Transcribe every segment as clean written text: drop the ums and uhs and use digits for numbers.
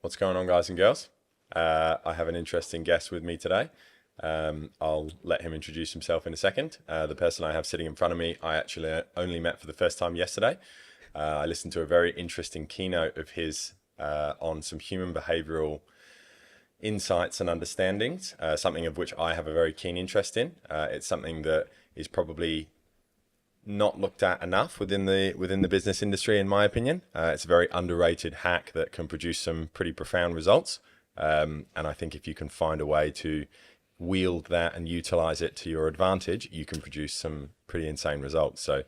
What's going on, guys and girls? I have an interesting guest with me today. I'll let him introduce himself in a second. The person I have sitting in front of me, I actually only met for the first time yesterday. I listened to a very interesting keynote of his on some human behavioral insights and understandings, something of which I have a very keen interest in. It's something that is probably not looked at enough within the business industry, in my opinion. It's a very underrated hack that can produce some pretty profound results. And I think if you can find a way to wield that and utilize it to your advantage, you can produce some pretty insane results. So,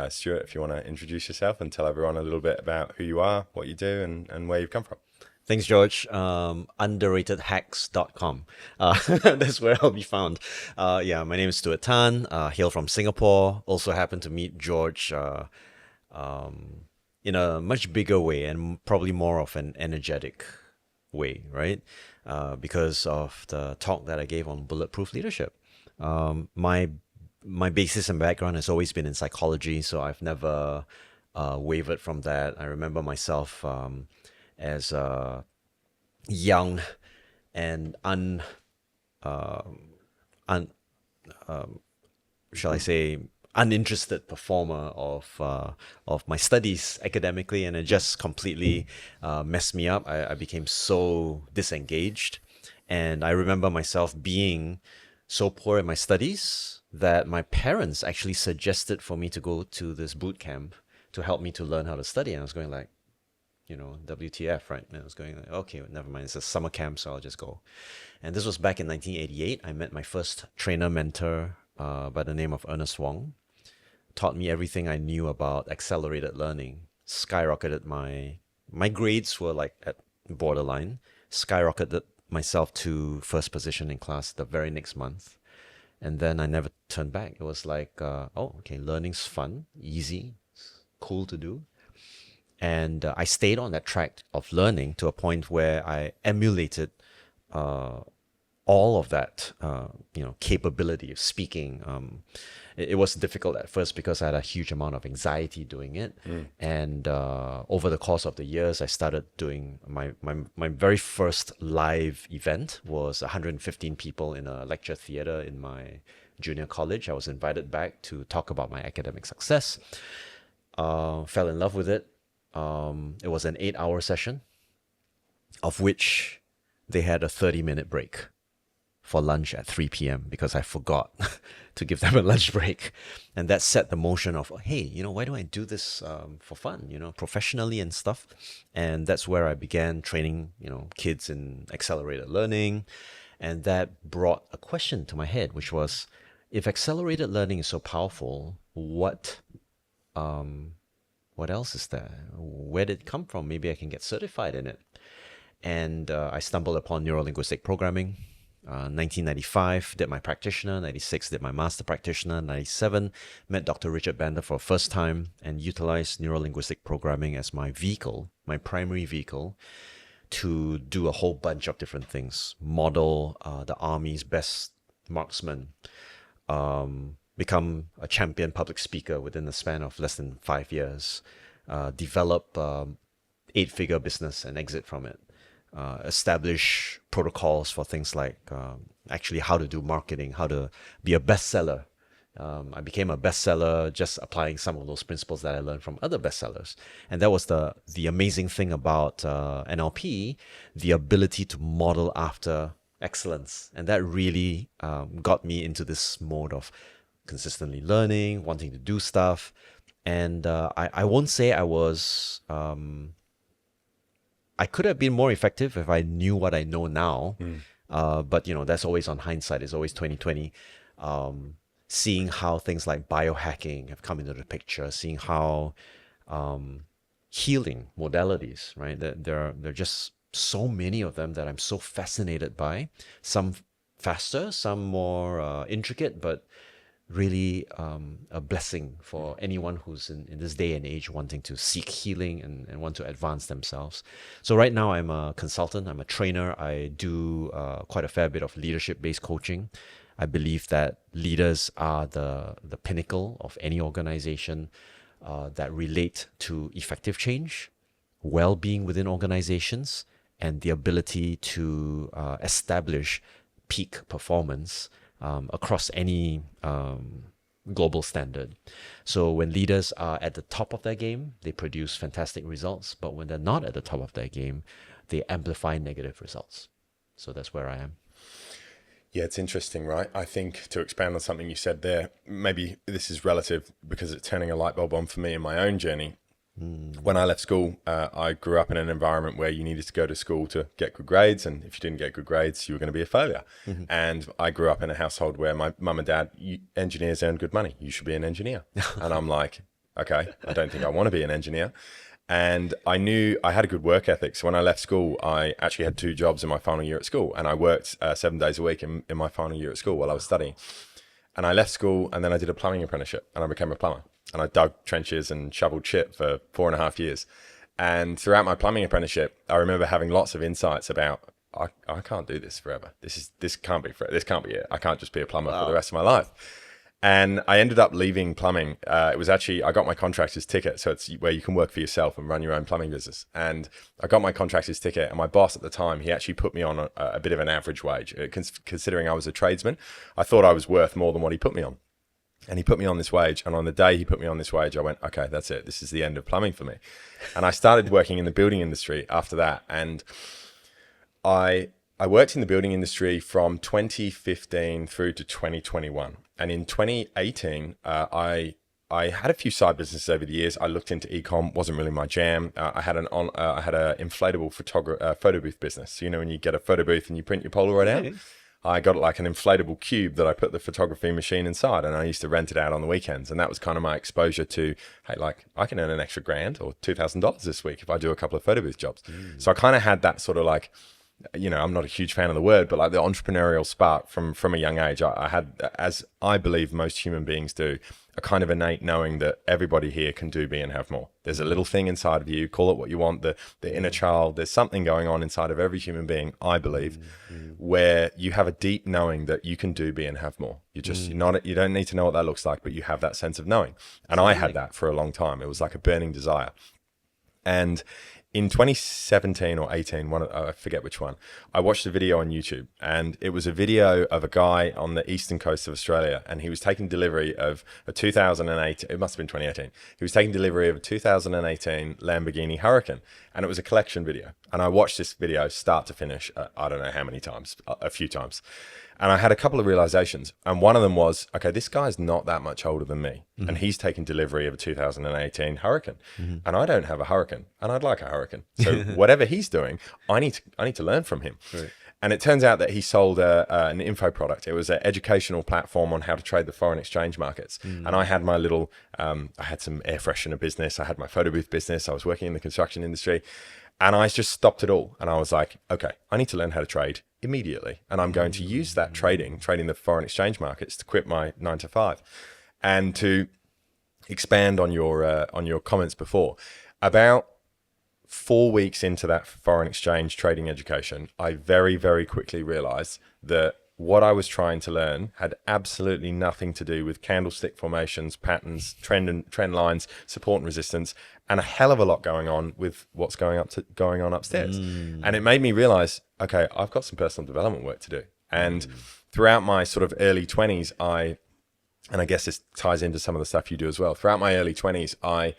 Stuart, if you want to introduce yourself and tell everyone a little bit about who you are, what you do, and where you've come from. Thanks, George. Underratedhacks.com. That's where I'll be found. Yeah, my name is Stuart Tan, hail from Singapore. Also happened to meet George in a much bigger way and probably more of an energetic way, right? Because of the talk that I gave on bulletproof leadership. My basis and background has always been in psychology, so I've never wavered from that. I remember myself as a young and shall I say, uninterested performer of my studies academically, and it just completely messed me up. I became so disengaged, and I remember myself being so poor in my studies that my parents actually suggested for me to go to this boot camp to help me to learn how to study. And I was going like, WTF, right? And I was going, okay, never mind. It's a summer camp, so I'll just go. And this was back in 1988. I met my first trainer mentor by the name of Ernest Wong. Taught me everything I knew about accelerated learning. Skyrocketed my grades were like at borderline. Skyrocketed myself to first position in class the very next month. And then I never turned back. It was like, okay, learning's fun, easy, cool to do. And I stayed on that track of learning to a point where I emulated all of that, capability of speaking. It was difficult at first because I had a huge amount of anxiety doing it. And over the course of the years, I started doing my very first live event was 115 people in a lecture theater in my junior college. I was invited back to talk about my academic success. Fell in love with it. It was an 8-hour session, of which they had a 30-minute break for lunch at 3 p.m. because I forgot to give them a lunch break. And that set the motion of, hey, why don't I do this for fun, professionally and stuff. And that's where I began training, kids in accelerated learning. And that brought a question to my head, which was, if accelerated learning is so powerful, what else is there? Where did it come from? Maybe I can get certified in it. And I stumbled upon neuro-linguistic programming. 1995, did my practitioner. 96, did my master practitioner. 97, met Dr. Richard Bender for the first time and utilized neuro-linguistic programming as my vehicle, my primary vehicle, to do a whole bunch of different things. Model the Army's best marksman. Become a champion public speaker within the span of less than 5 years, develop 8-figure business and exit from it, establish protocols for things like actually how to do marketing, how to be a bestseller. I became a bestseller just applying some of those principles that I learned from other bestsellers. And that was the amazing thing about NLP, the ability to model after excellence. And that really got me into this mode of consistently learning, wanting to do stuff. And I won't say I was, I could have been more effective if I knew what I know now. But, that's always on hindsight. It's always 2020. Seeing how things like biohacking have come into the picture, seeing how healing modalities, right? There are just so many of them that I'm so fascinated by. Some faster, some more intricate, but really a blessing for anyone who's in this day and age wanting to seek healing and want to advance themselves. So right now I'm a consultant, I'm a trainer. I do quite a fair bit of leadership-based coaching. I believe that leaders are the pinnacle of any organization that relate to effective change, well-being within organizations, and the ability to establish peak performance across any global standard. So when leaders are at the top of their game, they produce fantastic results. But when they're not at the top of their game, they amplify negative results. So that's where I am. Yeah, it's interesting, right? I think to expand on something you said there, maybe this is relative because it's turning a light bulb on for me in my own journey. When I left school, I grew up in an environment where you needed to go to school to get good grades. And if you didn't get good grades, you were going to be a failure. And I grew up in a household where my mum and dad, engineers earn good money. You should be an engineer. And I'm like, okay, I don't think I want to be an engineer. And I knew I had a good work ethic. So when I left school, I actually had 2 jobs in my final year at school. And I worked 7 days a week in my final year at school while I was studying. And I left school and then I did a plumbing apprenticeship and I became a plumber. And I dug trenches and shoveled shit for 4.5 years. And throughout my plumbing apprenticeship, I remember having lots of insights about, I can't do this forever. This can't be it. I can't just be a plumber for the rest of my life. And I ended up leaving plumbing. It was actually, I got my contractor's ticket. So it's where you can work for yourself and run your own plumbing business. And I got my contractor's ticket and my boss at the time, he actually put me on a bit of an average wage. Considering I was a tradesman, I thought I was worth more than what he put me on. And he put me on this wage. And on the day he put me on this wage, I went, okay, that's it. This is the end of plumbing for me. And I started working in the building industry after that. And I worked in the building industry from 2015 through to 2021. And in 2018, I had a few side businesses over the years. I looked into e-com, wasn't really my jam. I had an inflatable photo booth business. So, you know, when you get a photo booth and you print your Polaroid out, I got like an inflatable cube that I put the photography machine inside, and I used to rent it out on the weekends. And that was kind of my exposure to, hey, like I can earn an extra $1,000 or $2,000 this week if I do a couple of photo booth jobs. So I kind of had that sort of like, you know, I'm not a huge fan of the word, but like the entrepreneurial spark from a young age. I had, as I believe most human beings do, a kind of innate knowing that everybody here can do, be, and have more. There's a little thing inside of you, call it what you want, the inner child. There's something going on inside of every human being, I believe, where you have a deep knowing that you can do, be, and have more. You don't need to know what that looks like, but you have that sense of knowing. And I had that for a long time. It was like a burning desire. And in 2017 or 18, I forget which one, I watched a video on YouTube, and it was a video of a guy on the eastern coast of Australia, and he was taking delivery of a 2008, it must have been 2018, he was taking delivery of a 2018 Lamborghini Huracan, and it was a collection video. And I watched this video start to finish, I don't know how many times, a few times. And I had a couple of realizations. And one of them was, okay, this guy's not that much older than me. And he's taking delivery of a 2018 Huracan. And I don't have a Huracan. And I'd like a Huracan. So whatever he's doing, I need to learn from him. Right. And it turns out that he sold an info product. It was an educational platform on how to trade the foreign exchange markets. And I had my little, I had some air freshener business. I had my photo booth business. I was working in the construction industry. And I just stopped it all. And I was like, okay, I need to learn how to trade immediately. And I'm going to use that trading the foreign exchange markets to quit my 9 to 5. And to expand on your comments before, about 4 weeks into that foreign exchange trading education, I very, very quickly realized that what I was trying to learn had absolutely nothing to do with candlestick formations, patterns, trend lines, support and resistance, and a hell of a lot going on with what's going on upstairs. And it made me realize, okay, I've got some personal development work to do. And throughout my sort of early 20s, and I guess this ties into some of the stuff you do as well. Throughout my early 20s, I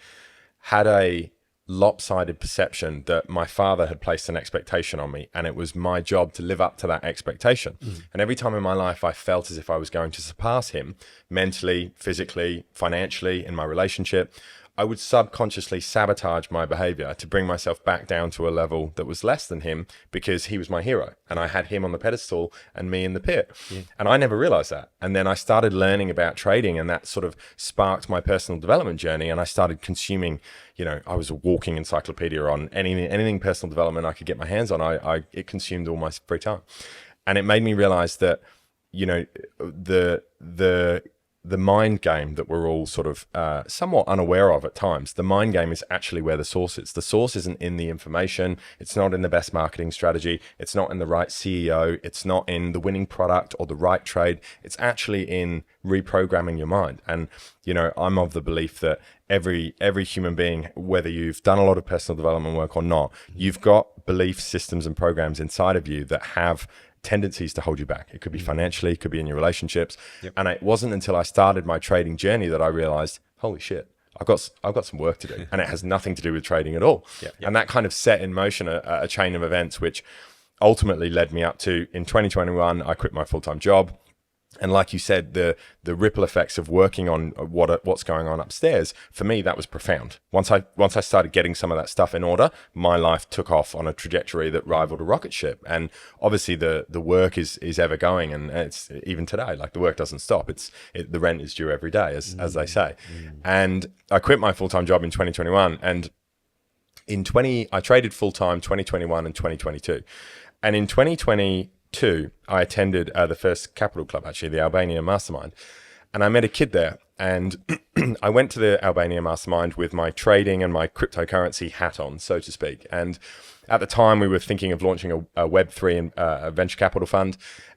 had a lopsided perception that my father had placed an expectation on me, and it was my job to live up to that expectation. And every time in my life I felt as if I was going to surpass him mentally, physically, financially, in my relationship, I would subconsciously sabotage my behavior to bring myself back down to a level that was less than him, because he was my hero and I had him on the pedestal and me in the pit. And I never realized that. And then I started learning about trading, and that sort of sparked my personal development journey. And I started consuming, you know, I was a walking encyclopedia on anything personal development I could get my hands on. It consumed all my free time. And it made me realize that, you know, the the mind game that we're all sort of somewhat unaware of at times. The mind game is actually where the source is. The source isn't in the information. It's not in the best marketing strategy. It's not in the right CEO. It's not in the winning product or the right trade. It's actually in reprogramming your mind. And, you know, I'm of the belief that every human being, whether you've done a lot of personal development work or not, you've got belief systems and programs inside of you that have tendencies to hold you back. It could be financially, it could be in your relationships. Yep. And it wasn't until I started my trading journey that I realized, holy shit, I've got some work to do, and it has nothing to do with trading at all. Yep. And that kind of set in motion a chain of events, which ultimately led me up to, in 2021, I quit my full-time job. And like you said, the ripple effects of working on what's going on upstairs, for me, that was profound. Once I started getting some of that stuff in order, my life took off on a trajectory that rivaled a rocket ship. And obviously the work is ever going, and it's even today, like the work doesn't stop. The rent is due every day, as they say. And I quit my full-time job in 2021, and I traded full-time 2021 and 2022. And in 2022, I attended the first Capital Club, actually, the Albania Mastermind. And I met a kid there. And I went to the Albania Mastermind with my trading and my cryptocurrency hat on, so to speak. And at the time, we were thinking of launching a Web3 and a venture capital fund.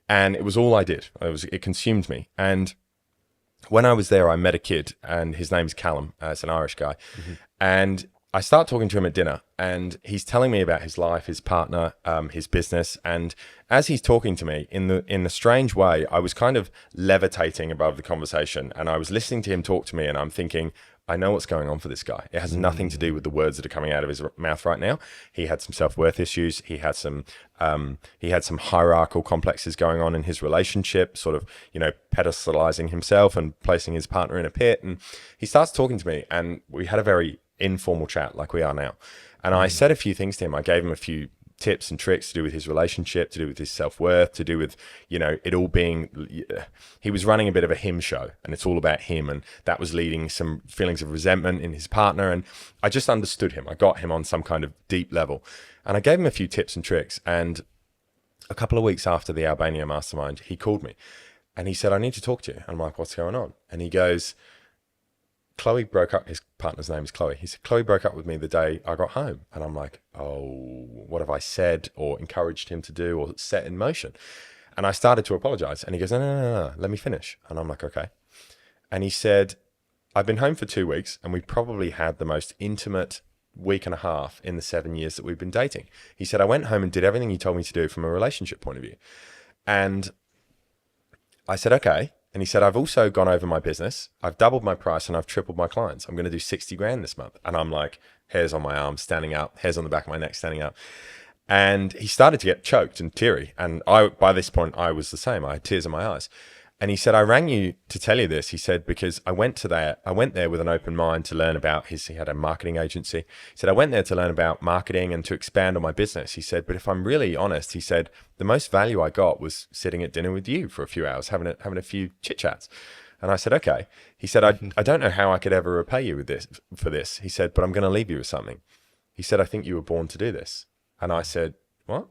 And it was all I did. It consumed me. And when I was there, I met a kid, and his name's Callum. It's an Irish guy. And I start talking to him at dinner, and he's telling me about his life, his partner, his business. And as he's talking to me, in the strange way, I was kind of levitating above the conversation, and I was listening to him talk to me, and I'm thinking, I know what's going on for this guy. It has nothing to do with the words that are coming out of his mouth right now. He had some self-worth issues. He had some hierarchical complexes going on in his relationship, sort of, you know, pedestalizing himself and placing his partner in a pit. And he starts talking to me, and we had a very informal chat like we are now. And I said a few things to him. I gave him a few tips and tricks to do with his relationship, to do with his self-worth, to do with, you know, it all being, he was running a bit of a him show, and it's all about him. And that was leading some feelings of resentment in his partner. And I just understood him. I got him on some kind of deep level. And I gave him a few tips and tricks. And a couple of weeks after the Albania Mastermind, he called me and he said, I need to talk to you. And I'm like, what's going on? And he goes, Chloe broke up. His partner's name is Chloe. He said, Chloe broke up with me the day I got home. And I'm like, oh, what have I said or encouraged him to do or set in motion? And I started to apologize. And he goes, no, let me finish. And I'm like, okay. And he said, I've been home for 2 weeks, and we probably had the most intimate week and a half in the 7 years that we've been dating. He said, I went home and did everything you told me to do from a relationship point of view. And I said, okay. And he said, I've also gone over my business. I've doubled my price and I've tripled my clients. I'm going to do 60 grand this month. And I'm like, hairs on my arms standing up, hairs on the back of my neck standing up. And he started to get choked and teary. And by this point, I was the same. I had tears in my eyes. And he said, I rang you to tell you this. He said, because I went there with an open mind to learn about he had a marketing agency. He said, I went there to learn about marketing and to expand on my business. He said, but if I'm really honest, he said, the most value I got was sitting at dinner with you for a few hours, having a few chit chats. And I said, okay. He said, I don't know how I could ever repay you for this. He said, but I'm going to leave you with something. He said, I think you were born to do this. And I said, what?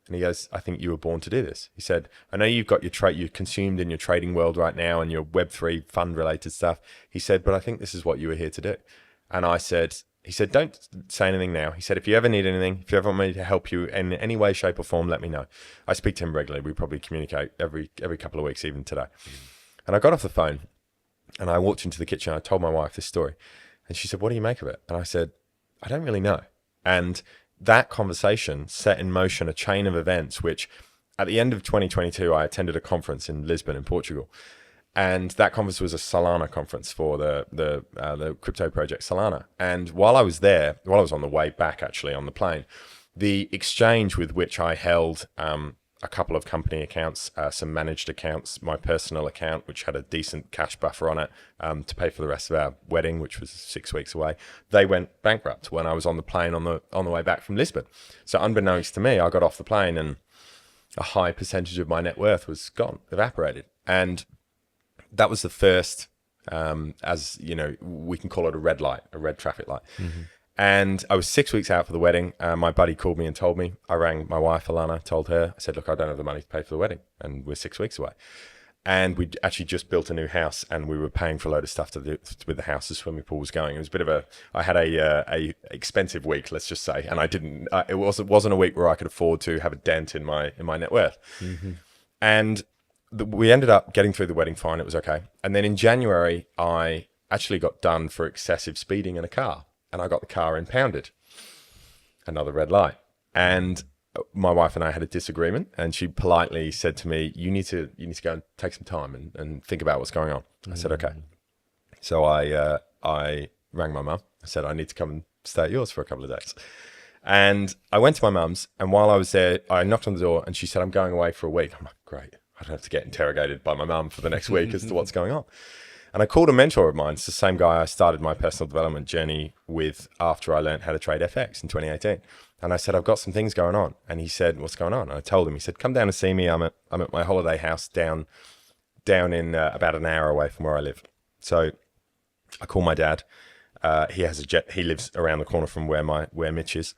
And he goes, I think you were born to do this. He said, I know you've got you're consumed in your trading world right now and your Web3 fund related stuff. He said, but I think this is what you were here to do. And he said, don't say anything now. He said, if you ever need anything, if you ever want me to help you in any way, shape or form, let me know. I speak to him regularly. We probably communicate every couple of weeks, even today. And I got off the phone and I walked into the kitchen. I told my wife this story and she said, what do you make of it? And I said, I don't really know. And that conversation set in motion a chain of events, which at the end of 2022, I attended a conference in Lisbon in Portugal. And that conference was a Solana conference for the crypto project Solana. And while I was on the way back, actually, on the plane, the exchange with which I held a couple of company accounts, some managed accounts, my personal account, which had a decent cash buffer on it to pay for the rest of our wedding, which was 6 weeks away. They went bankrupt when I was on the plane on the way back from Lisbon. So unbeknownst to me, I got off the plane and a high percentage of my net worth was gone, evaporated. And that was the first, as you know, we can call it a red traffic light. Mm-hmm. And I was 6 weeks out for the wedding. My buddy called me and told me. I rang my wife, Alana, told her. I said, look, I don't have the money to pay for the wedding. And we're 6 weeks away. And we actually just built a new house, and we were paying for a load of stuff to do with the house. The swimming pool was going. It was a bit of I had a expensive week, let's just say, and I didn't. It wasn't a week where I could afford to have a dent in my net worth. And we ended up getting through the wedding fine. It was okay. And then in January, I actually got done for excessive speeding in a car, and I got the car impounded. Another red light. And my wife and I had a disagreement, and she politely said to me, you need to go and take some time and think about what's going on. I said, okay. So I rang my mum. I said, I need to come and stay at yours for a couple of days. And I went to my mum's, and while I was there, I knocked on the door, and she said, I'm going away for a week. I'm like, great. I don't have to get interrogated by my mum for the next week as to what's going on. And I called a mentor of mine. It's the same guy I started my personal development journey with after I learned how to trade FX in 2018. And I said, I've got some things going on. And he said, what's going on? And I told him. He said, come down and see me. I'm at my holiday house down in about an hour away from where I live. So I call my dad. He has a jet. He lives around the corner from where Mitch is.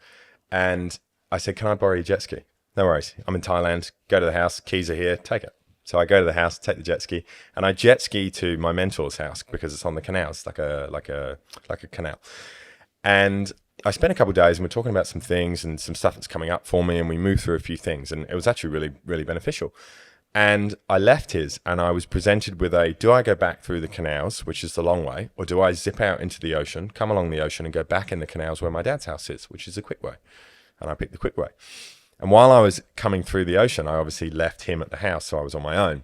And I said, can I borrow your jet ski? No worries. I'm in Thailand. Go to the house. Keys are here. Take it. So I go to the house, take the jet ski, and I jet ski to my mentor's house because it's on the canal. It's like a canal. And I spent a couple of days, and we're talking about some things and some stuff that's coming up for me, and we moved through a few things, and it was actually really, really beneficial. And I left his, and I was presented with do I go back through the canals, which is the long way, or do I zip out into the ocean, come along the ocean, and go back in the canals where my dad's house is, which is the quick way? And I picked the quick way. And while I was coming through the ocean, I obviously left him at the house, so I was on my own.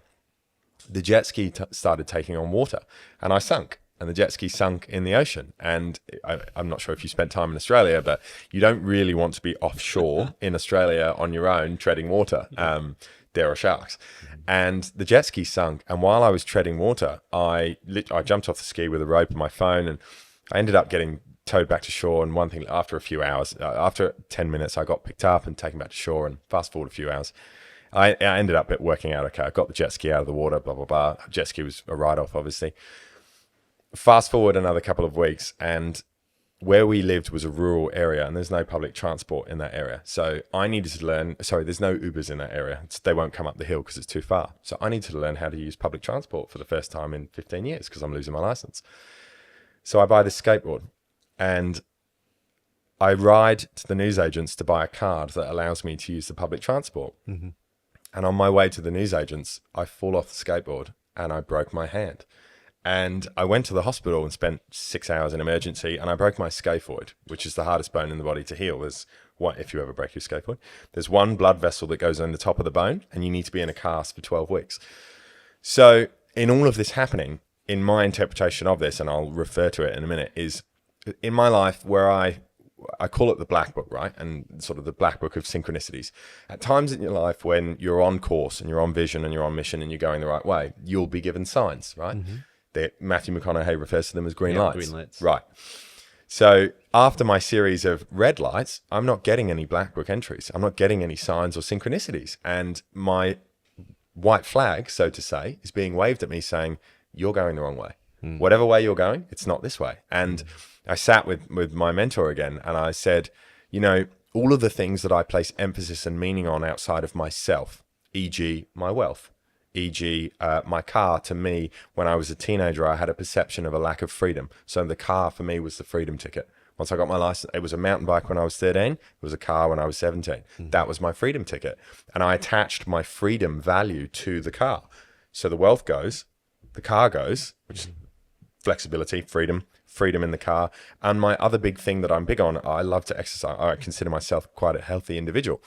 The jet ski started taking on water, and I sunk. And the jet ski sunk in the ocean. And I'm not sure if you spent time in Australia, but you don't really want to be offshore in Australia on your own treading water. There are sharks. And the jet ski sunk. And while I was treading water, I jumped off the ski with a rope and my phone, and I ended up getting towed back to shore. And one thing, after a few hours, after 10 minutes, I got picked up and taken back to shore. And fast forward a few hours, I ended up working out, okay, I got the jet ski out of the water, blah, blah, blah. Jet ski was a write-off, obviously. Fast forward another couple of weeks, and where we lived was a rural area, and there's no public transport in that area. So I needed to learn, there's no Ubers in that area. They won't come up the hill because it's too far. So I needed to learn how to use public transport for the first time in 15 years because I'm losing my license. So I buy this skateboard, and I ride to the newsagents to buy a card that allows me to use the public transport. Mm-hmm. And on my way to the newsagents, I fall off the skateboard and I broke my hand. And I went to the hospital and spent 6 hours in emergency, and I broke my scaphoid, which is the hardest bone in the body to heal. There's one, if you ever break your scaphoid, there's one blood vessel that goes on the top of the bone, and you need to be in a cast for 12 weeks. So in all of this happening, in my interpretation of this, and I'll refer to it in a minute, is in my life where I call it the black book, right? And sort of the black book of synchronicities. At times in your life when you're on course and you're on vision and you're on mission and you're going the right way, you'll be given signs, right? Mm-hmm. Matthew McConaughey refers to them as green lights. Green lights. Right. So after my series of red lights, I'm not getting any black book entries. I'm not getting any signs or synchronicities. And my white flag, so to say, is being waved at me saying, you're going the wrong way. Mm. Whatever way you're going, it's not this way. And I sat with my mentor again, and I said, all of the things that I place emphasis and meaning on outside of myself, e.g. my wealth, e.g. my car, to me, when I was a teenager, I had a perception of a lack of freedom. So the car for me was the freedom ticket. Once I got my license, it was a mountain bike when I was 13. It was a car when I was 17. That was my freedom ticket. And I attached my freedom value to the car. So the wealth goes, the car goes, which is flexibility, freedom in the car. And my other big thing that I'm big on, I love to exercise. I consider myself quite a healthy individual.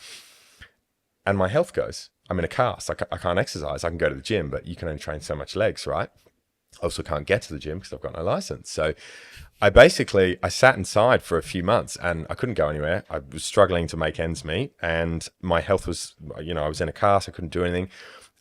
And my health goes. I'm in a cast. I can't exercise. I can go to the gym, but you can only train so much legs, right? I also can't get to the gym because I've got no license. So I sat inside for a few months and I couldn't go anywhere. I was struggling to make ends meet, and my health was, I was in a cast. I couldn't do anything.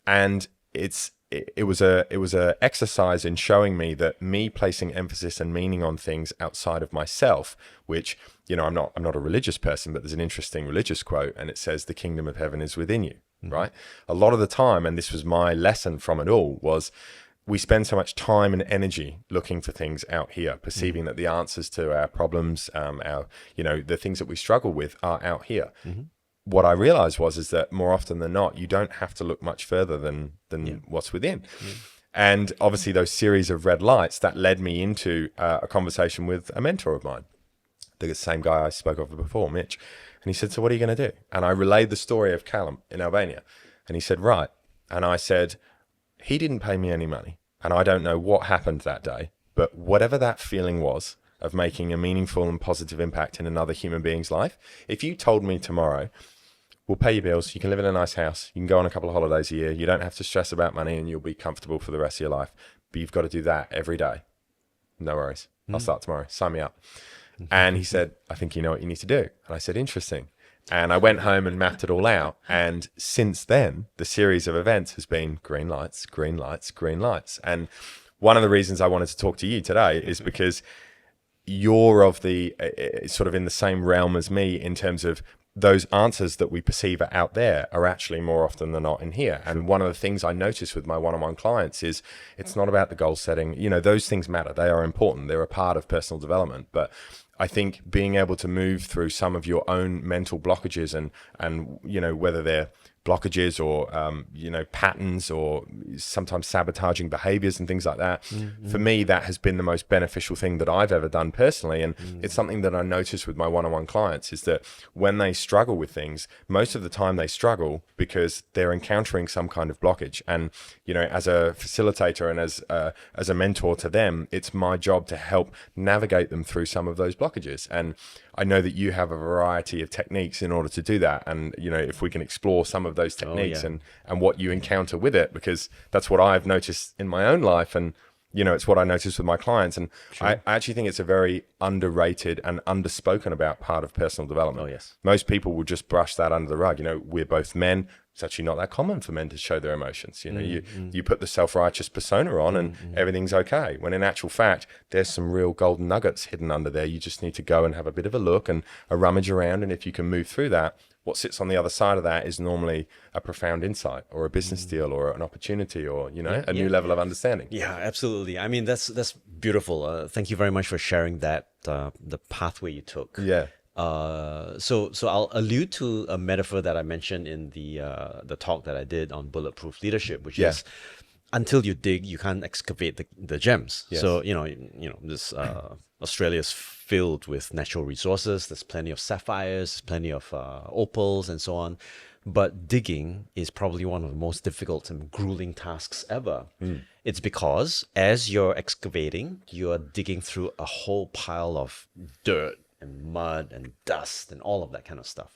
And it was a exercise in showing me that me placing emphasis and meaning on things outside of myself, which, I'm not a religious person, but there's an interesting religious quote, and it says, the kingdom of heaven is within you. Right? A lot of the time, and this was my lesson from it all, was we spend so much time and energy looking for things out here, perceiving that the answers to our problems, the things that we struggle with are out here. what I realized is that more often than not, you don't have to look much further than what's within. And obviously those series of red lights that led me into a conversation with a mentor of mine, the same guy I spoke of before, Mitch. And he said, so what are you going to do? And I relayed the story of Callum in Albania. And he said, right. And I said, he didn't pay me any money. And I don't know what happened that day, but whatever that feeling was of making a meaningful and positive impact in another human being's life, if you told me tomorrow, we'll pay your bills, you can live in a nice house, you can go on a couple of holidays a year, you don't have to stress about money, and you'll be comfortable for the rest of your life, but you've got to do that every day. No worries. I'll start tomorrow. Sign me up. And he said, I think you know what you need to do. And I said, interesting. And I went home and mapped it all out. And since then, the series of events has been green lights, green lights, green lights. And one of the reasons I wanted to talk to you today is because you're of the sort of in the same realm as me in terms of those answers that we perceive are out there are actually more often than not in here. And one of the things I notice with my one-on-one clients is it's not about the goal setting. You know, those things matter. They are important. They're a part of personal development. But I think being able to move through some of your own mental blockages and you know, whether they're blockages or, you know, patterns or sometimes sabotaging behaviors and things like that. For me, that has been the most beneficial thing that I've ever done personally. And it's something that I notice with my one-on-one clients is that when they struggle with things, most of the time they struggle because they're encountering some kind of blockage. And, you know, as a facilitator and as a mentor to them, it's my job to help navigate them through some of those blockages. And I know that you have a variety of techniques in order to do that. And, you know, if we can explore some of those techniques and what you encounter with it, because that's what I've noticed in my own life. And, you know, it's what I notice with my clients. And I actually think it's a very underrated and underspoken about part of personal development. Oh, yes. Most people will just brush that under the rug. You know, we're both men. It's actually not that common for men to show their emotions. You know, you put the self-righteous persona on and everything's okay. When in actual fact, there's some real golden nuggets hidden under there. You just need to go and have a bit of a look and a rummage around. And if you can move through that, what sits on the other side of that is normally a profound insight or a business deal or an opportunity or, you know, a new level of understanding. Yeah, absolutely. I mean, that's beautiful. Thank you very much for sharing that, the pathway you took. Yeah. So I'll allude to a metaphor that I mentioned in the talk that I did on bulletproof leadership, which is until you dig, you can't excavate the gems. Yes. So you know this Australia is filled with natural resources. There's plenty of sapphires, plenty of opals, and so on. But digging is probably one of the most difficult and grueling tasks ever. It's because as you're excavating, you're digging through a whole pile of dirt and mud and dust and all of that kind of stuff.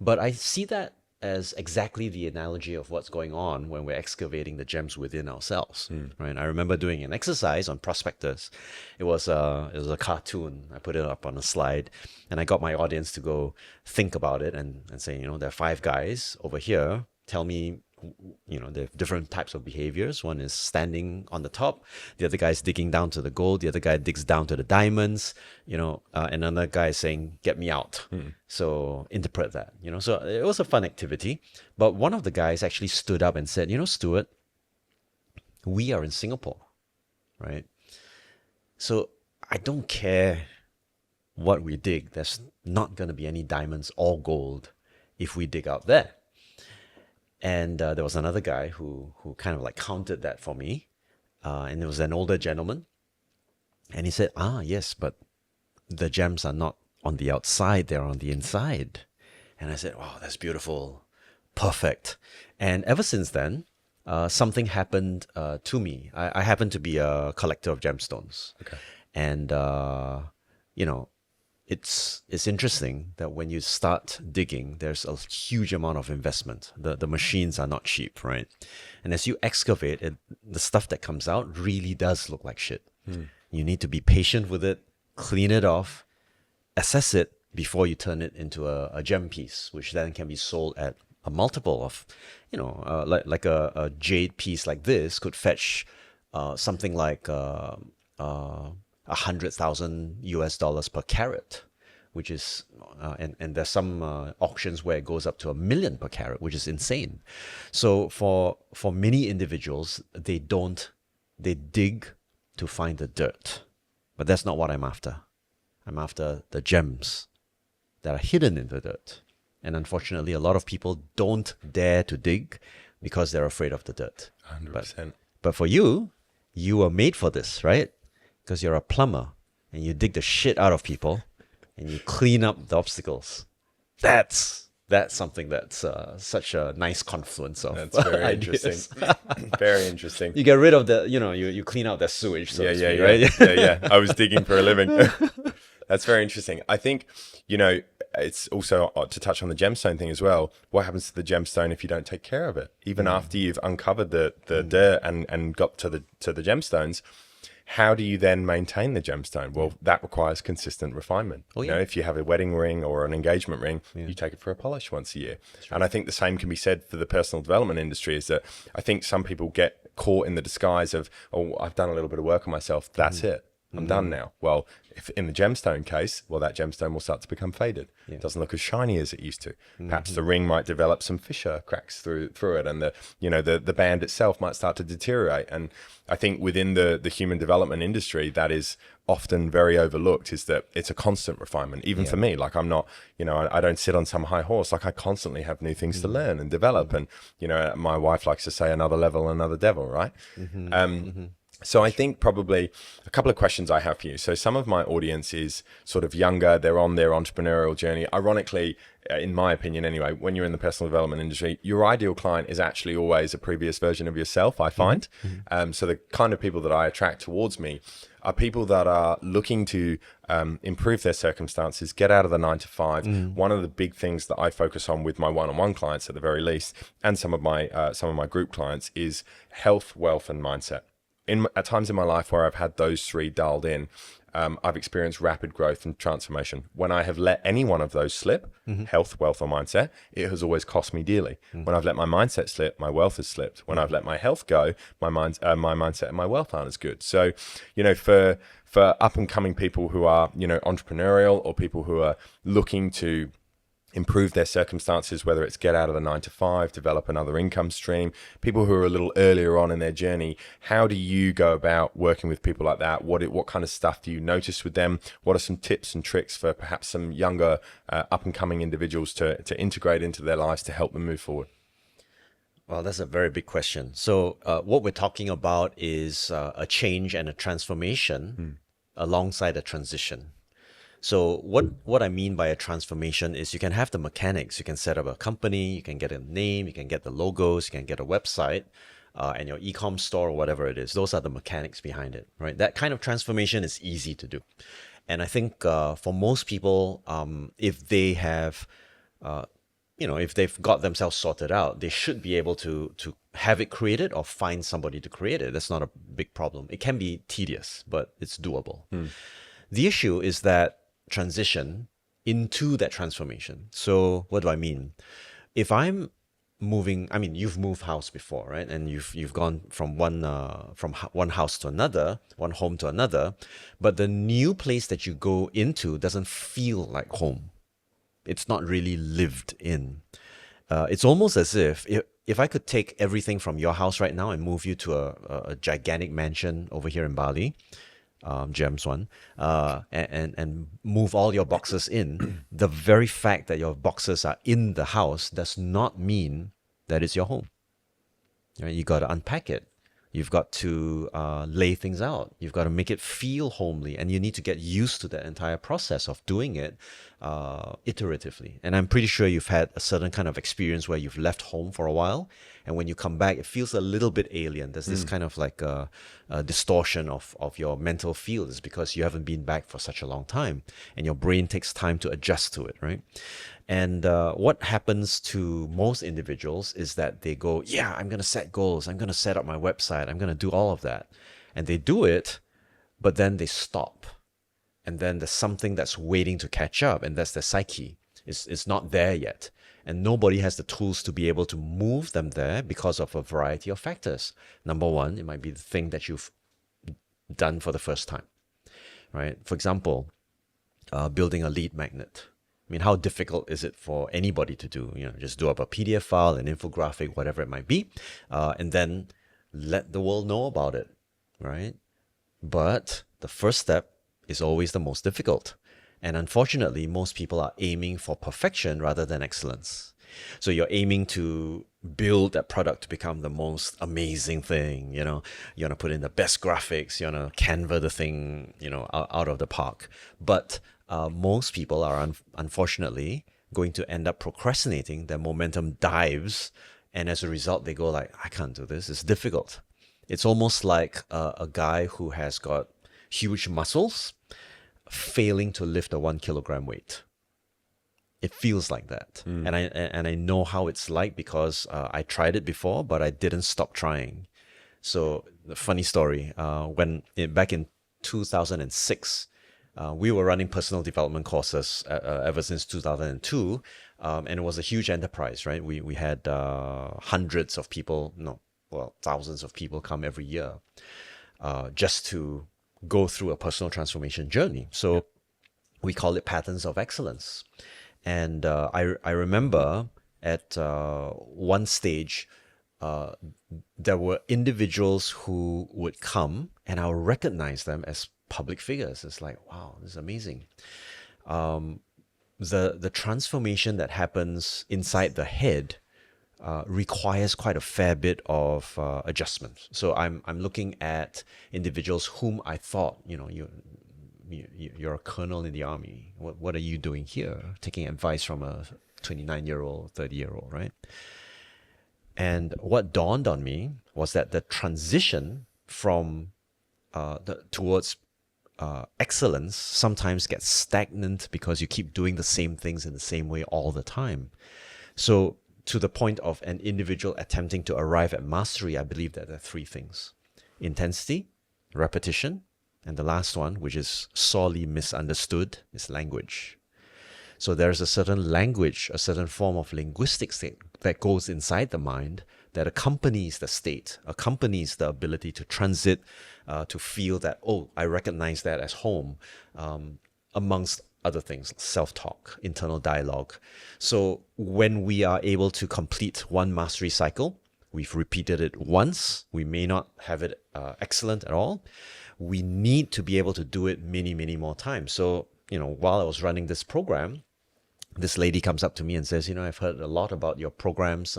But I see that as exactly the analogy of what's going on when we're excavating the gems within ourselves, right? I remember doing an exercise on prospectors. It was a cartoon. I put it up on a slide, and I got my audience to go think about it and say, you know, there are 5 guys over here. Tell me, you know, there are different types of behaviors. One is standing on the top. The other guy is digging down to the gold. The other guy digs down to the diamonds. You know, another guy is saying, "Get me out." So interpret that. You know, so it was a fun activity. But one of the guys actually stood up and said, "You know, Stuart, we are in Singapore, right? So I don't care what we dig. There's not going to be any diamonds or gold if we dig out there." And there was another guy who kind of like countered that for me. And it was an older gentleman. And he said, yes, but the gems are not on the outside, they're on the inside. And I said, wow, that's beautiful. Perfect. And ever since then, something happened to me. I happen to be a collector of gemstones. Okay. And, you know, it's interesting that when you start digging, there's a huge amount of investment. The machines are not cheap, right? And as you excavate it, the stuff that comes out really does look like shit. You need to be patient with it, clean it off, assess it before you turn it into a gem piece, which then can be sold at a multiple of, you know, like a jade piece like this could fetch something like $100,000 per carat, which is and there's some auctions where it goes up to $1 million per carat, which is insane. So for many individuals, they dig to find the dirt, but that's not what I'm after. I'm after the gems that are hidden in the dirt. And unfortunately, a lot of people don't dare to dig because they're afraid of the dirt. 100%. But for you, you were made for this, right? Because you're a plumber and you dig the shit out of people and you clean up the obstacles. That's something that's such a nice confluence of That's very ideas. interesting. Very interesting. You get rid of the, you clean out the sewage, so to speak, right? Yeah. I was digging for a living. That's very interesting. I think, it's also to touch on the gemstone thing as well. What happens to the gemstone if you don't take care of it? Even after you've uncovered the dirt and got to the gemstones, how do you then maintain the gemstone? Well, that requires consistent refinement. If you have a wedding ring or an engagement ring, you take it for a polish once a year. And I think the same can be said for the personal development industry, is that I think some people get caught in the disguise of, oh, I've done a little bit of work on myself. That's it. I'm done now. Well, if in the gemstone case, that gemstone will start to become faded. It doesn't look as shiny as it used to. Perhaps the ring might develop some fissure cracks through it, and the band itself might start to deteriorate. And I think within the human development industry, that is often very overlooked, is that it's a constant refinement. Even for me, like I'm not, I don't sit on some high horse. Like I constantly have new things to learn and develop. And, my wife likes to say another level, another devil, right? So I think probably a couple of questions I have for you. So some of my audience is sort of younger. They're on their entrepreneurial journey. Ironically, in my opinion anyway, when you're in the personal development industry, your ideal client is actually always a previous version of yourself, I find. So the kind of people that I attract towards me are people that are looking to improve their circumstances, get out of the 9 to 5. One of the big things that I focus on with my one-on-one clients at the very least, and some of my group clients, is health, wealth, and mindset. At times in my life where I've had those three dialed in, I've experienced rapid growth and transformation. When I have let any one of those slip, health, wealth, or mindset, it has always cost me dearly. When I've let my mindset slip, my wealth has slipped. When I've let my health go, my mindset and my wealth aren't as good. So, for up and coming people who are, entrepreneurial, or people who are looking to improve their circumstances, whether it's get out of the 9 to 5, develop another income stream, people who are a little earlier on in their journey, how do you go about working with people like that? What kind of stuff do you notice with them? What are some tips and tricks for perhaps some younger up and coming individuals to integrate into their lives to help them move forward? Well, that's a very big question. So what we're talking about is a change and a transformation alongside a transition. So what I mean by a transformation is you can have the mechanics. You can set up a company, you can get a name, you can get the logos, you can get a website, and your e-com store or whatever it is. Those are the mechanics behind it, right? That kind of transformation is easy to do. And I think for most people, if they have, if they've got themselves sorted out, they should be able to have it created or find somebody to create it. That's not a big problem. It can be tedious, but it's doable. The issue is that transition into that transformation. So what do I mean? If I'm moving, you've moved house before, right? And you've gone from one house to another, one home to another, but the new place that you go into doesn't feel like home. It's not really lived in. It's almost as if I could take everything from your house right now and move you to a gigantic mansion over here in Bali, Gems one, and move all your boxes in. The very fact that your boxes are in the house does not mean that it's your home. You got to unpack it. You've got to lay things out. You've got to make it feel homely, and you need to get used to that entire process of doing it iteratively. And I'm pretty sure you've had a certain kind of experience where you've left home for a while, and when you come back, it feels a little bit alien. There's this kind of like a distortion of your mental fields because you haven't been back for such a long time, and your brain takes time to adjust to it, right? And what happens to most individuals is that they go, yeah, I'm going to set goals. I'm going to set up my website. I'm going to do all of that. And they do it, but then they stop. And then there's something that's waiting to catch up, and that's their psyche. It's not there yet. And nobody has the tools to be able to move them there because of a variety of factors. Number one, it might be the thing that you've done for the first time, right? For example, building a lead magnet. How difficult is it for anybody to do? Just do up a PDF file, an infographic, whatever it might be, and then let the world know about it, right? But the first step is always the most difficult. And unfortunately, most people are aiming for perfection rather than excellence. So you're aiming to build that product to become the most amazing thing, you know. You want to put in the best graphics, you want to canva the thing, you know, out of the park. But most people are unfortunately going to end up procrastinating. Their momentum dives, and as a result, they go like, I can't do this. It's difficult. It's almost like a guy who has got huge muscles failing to lift a 1 kilogram weight. It feels like that. And I know how it's like because I tried it before, but I didn't stop trying. So the funny story, back in 2006, we were running personal development courses ever since 2002, and it was a huge enterprise, right? We had hundreds of people, thousands of people come every year just to go through a personal transformation journey. So we call it Patterns of Excellence. And I remember at one stage, there were individuals who would come and I would recognize them as public figures. It's like, wow, this is amazing. The transformation that happens inside the head requires quite a fair bit of adjustment. So I'm looking at individuals whom I thought, you're a colonel in the army. What are you doing here? Taking advice from a 29-year-old, 30-year-old, right? And what dawned on me was that the transition from towards excellence sometimes gets stagnant because you keep doing the same things in the same way all the time. So to the point of an individual attempting to arrive at mastery, I believe that there are three things: intensity, repetition, and the last one, which is sorely misunderstood, is language. So there's a certain language, a certain form of linguistics that goes inside the mind that accompanies the state, accompanies the ability to transit, to feel that, oh, I recognize that as home, amongst other things, self-talk, internal dialogue. So when we are able to complete one mastery cycle, we've repeated it once, we may not have it excellent at all. We need to be able to do it many, many more times. So, while I was running this program, this lady comes up to me and says, I've heard a lot about your programs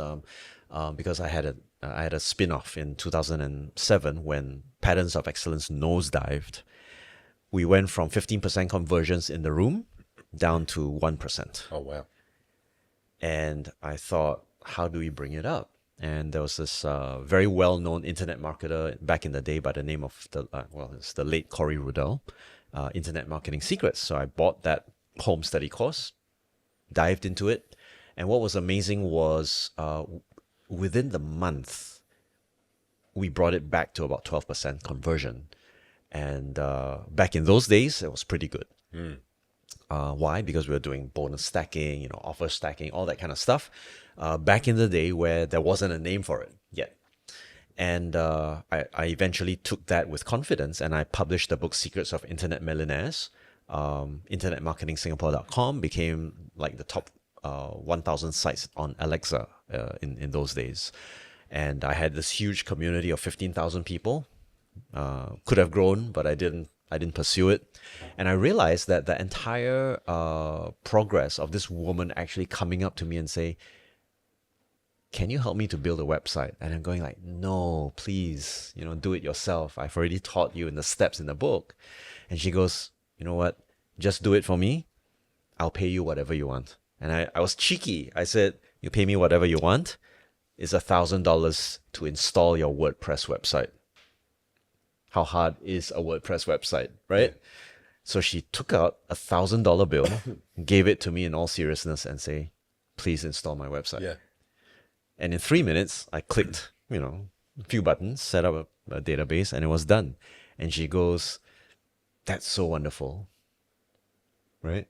because I had a spin-off in 2007 when Patterns of Excellence nosedived. We went from 15% conversions in the room down to 1%. Oh, wow. And I thought, how do we bring it up? And there was this very well-known internet marketer back in the day by the name of it's the late Corey Rudell, Internet Marketing Secrets. So I bought that home study course, dived into it. And what was amazing was within the month, we brought it back to about 12% conversion. And back in those days, it was pretty good. Why? Because we were doing bonus stacking, offer stacking, all that kind of stuff. Back in the day where there wasn't a name for it yet. And I eventually took that with confidence and I published the book Secrets of Internet Millionaires. InternetMarketingSingapore.com became like the top 1,000 sites on Alexa in those days. And I had this huge community of 15,000 people. Could have grown, but I didn't pursue it. And I realized that the entire progress of this woman actually coming up to me and say, can you help me to build a website? And I'm going like, no, please, do it yourself. I've already taught you in the steps in the book. And she goes, you know what? Just do it for me. I'll pay you whatever you want. And I was cheeky. I said, you pay me whatever you want. It's $1,000 to install your WordPress website. How hard is a WordPress website, right? Yeah. So she took out $1,000 bill, gave it to me in all seriousness and say, please install my website. Yeah. And in 3 minutes, I clicked, a few buttons, set up a database, and it was done. And she goes, that's so wonderful, right?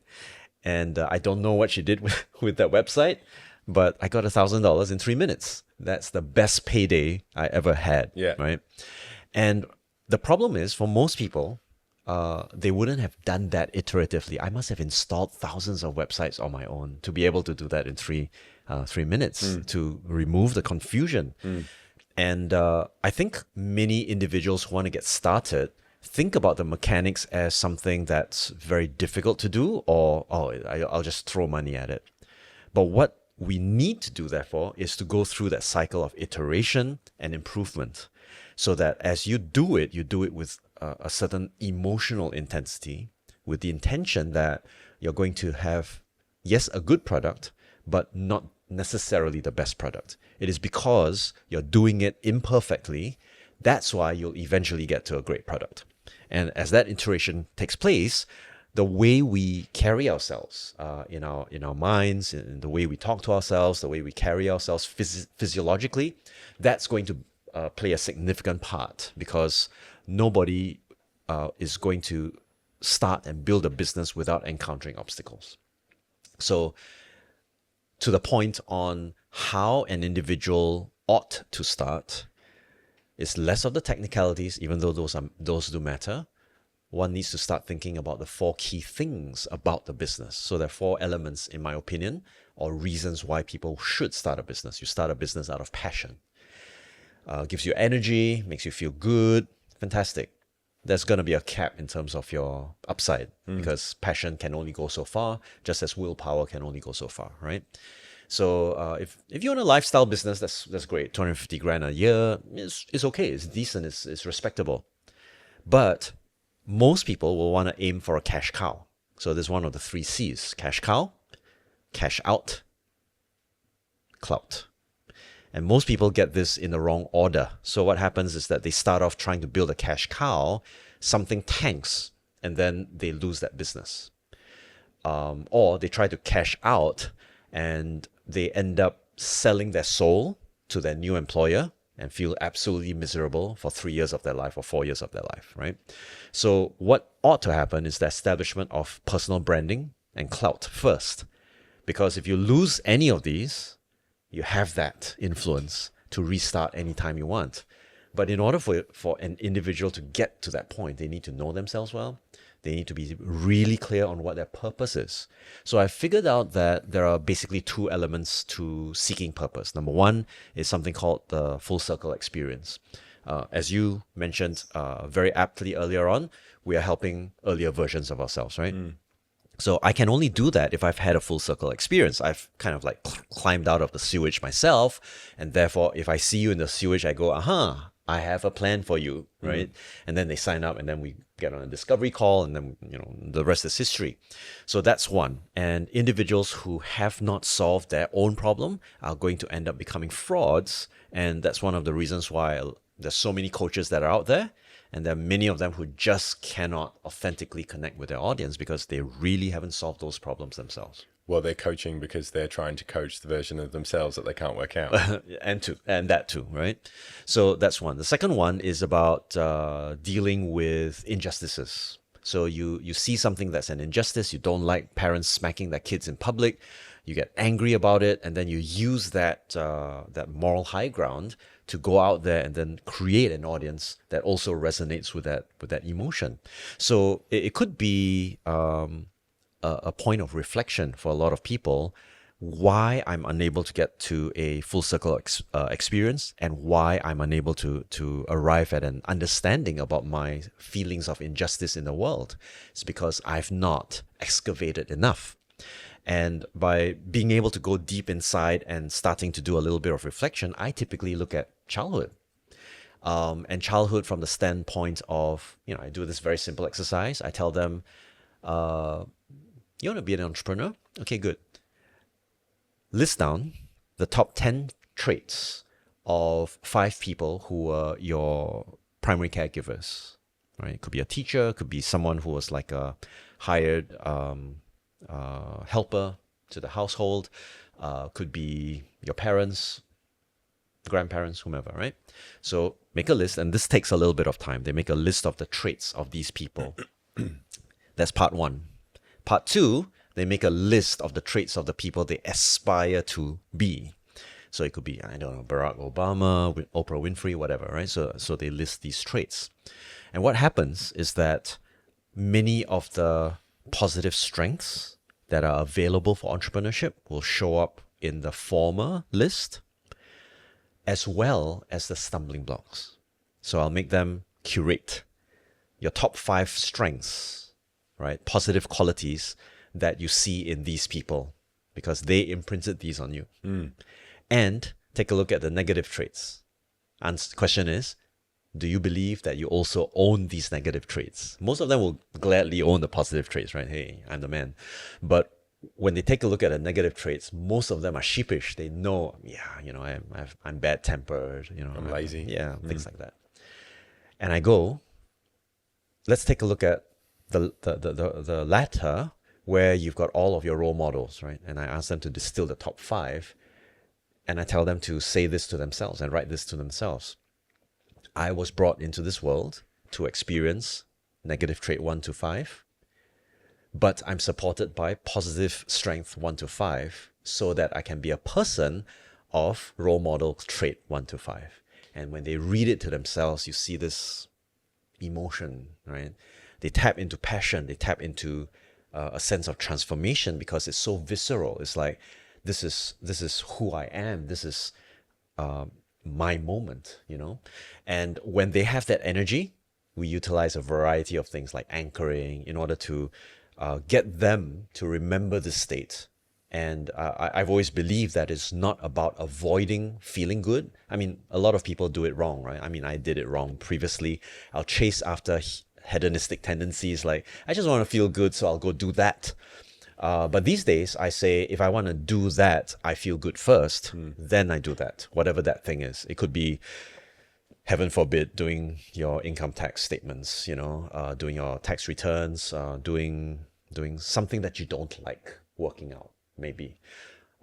And I don't know what she did with that website, but I got $1,000 in 3 minutes. That's the best payday I ever had, right? And the problem is, for most people, they wouldn't have done that iteratively. I must have installed thousands of websites on my own to be able to do that in 3 minutes to remove the confusion. And I think many individuals who want to get started think about the mechanics as something that's very difficult to do, or I'll just throw money at it. But what we need to do, therefore, is to go through that cycle of iteration and improvement, so that as you do it with a certain emotional intensity, with the intention that you're going to have, yes, a good product, but not necessarily the best product. It is because you're doing it imperfectly. That's why you'll eventually get to a great product. And as that iteration takes place, the way we carry ourselves in our minds, in the way we talk to ourselves, the way we carry ourselves physiologically, that's going to play a significant part, because nobody is going to start and build a business without encountering obstacles. So to the point on how an individual ought to start, it's less of the technicalities, even though those do matter. One needs to start thinking about the 4 key things about the business. So there are 4 elements, in my opinion, or reasons why people should start a business. You start a business out of passion. Gives you energy, makes you feel good. Fantastic. There's going to be a cap in terms of your upside, because passion can only go so far, just as willpower can only go so far, right? So if you own a lifestyle business, that's great. 250 grand a year is okay. It's decent. It's respectable. But most people will want to aim for a cash cow. So there's one of the 3 C's: cash cow, cash out, clout. And most people get this in the wrong order. So what happens is that they start off trying to build a cash cow, something tanks, and then they lose that business. Or they try to cash out and they end up selling their soul to their new employer and feel absolutely miserable for 3 years of their life or 4 years of their life, right? So what ought to happen is the establishment of personal branding and clout first. Because if you lose any of these, you have that influence to restart anytime you want. But in order for an individual to get to that point, they need to know themselves well. They need to be really clear on what their purpose is. So I figured out that there are basically 2 elements to seeking purpose. Number 1 is something called the full circle experience. As you mentioned very aptly earlier on, we are helping earlier versions of ourselves, right? So I can only do that if I've had a full circle experience. I've kind of like climbed out of the sewage myself. And therefore, if I see you in the sewage, I go, aha, I have a plan for you, right? And then they sign up, and then we get on a discovery call, and then, the rest is history. So that's one. And individuals who have not solved their own problem are going to end up becoming frauds. And that's one of the reasons why there's so many coaches that are out there. And there are many of them who just cannot authentically connect with their audience because they really haven't solved those problems themselves. Well, they're coaching because they're trying to coach the version of themselves that they can't work out. and that too, right? So that's one. The second one is about dealing with injustices. So you see something that's an injustice, you don't like parents smacking their kids in public, you get angry about it, and then you use that moral high ground to go out there and then create an audience that also resonates with that emotion. So it could be a point of reflection for a lot of people, why I'm unable to get to a full circle experience, and why I'm unable to arrive at an understanding about my feelings of injustice in the world. It's because I've not excavated enough. And by being able to go deep inside and starting to do a little bit of reflection, I typically look at childhood. And childhood from the standpoint of, I do this very simple exercise. I tell them, you want to be an entrepreneur? Okay, good. List down the top 10 traits of 5 people who were your primary caregivers, right? It could be a teacher, it could be someone who was like a hired helper to the household, could be your parents, grandparents, whomever, right? So make a list, and this takes a little bit of time. They make a list of the traits of these people. That's part 1. Part 2, they make a list of the traits of the people they aspire to be. So it could be, I don't know, Barack Obama, Oprah Winfrey, whatever, right? So they list these traits. And what happens is that many of the positive strengths that are available for entrepreneurship will show up in the former list, as well as the stumbling blocks. So I'll make them curate your top 5 strengths, right? Positive qualities that you see in these people because they imprinted these on you. And take a look at the negative traits. And the question is, do you believe that you also own these negative traits? Most of them will gladly own the positive traits, right? Hey, I'm the man. But when they take a look at the negative traits, most of them are sheepish. They know, I'm bad-tempered, I'm lazy. Things like that. And I go, let's take a look at the latter, where you've got all of your role models, right? And I ask them to distill the top 5, and I tell them to say this to themselves and write this to themselves. I was brought into this world to experience negative trait 1 to 5, but I'm supported by positive strength 1 to 5 so that I can be a person of role model trait 1 to 5. And when they read it to themselves, you see this emotion, right? They tap into passion, they tap into a sense of transformation because it's so visceral. It's like, this is who I am. This is my moment, And when they have that energy, we utilize a variety of things like anchoring in order to get them to remember this state. And I've always believed that it's not about avoiding feeling good. I mean, a lot of people do it wrong, right? I mean, I did it wrong previously. I'll chase after hedonistic tendencies like, I just want to feel good, so I'll go do that. But these days, I say, if I want to do that, I feel good first, then I do that, whatever that thing is. It could be, heaven forbid, doing your income tax statements, doing your tax returns, doing something that you don't like, working out, maybe.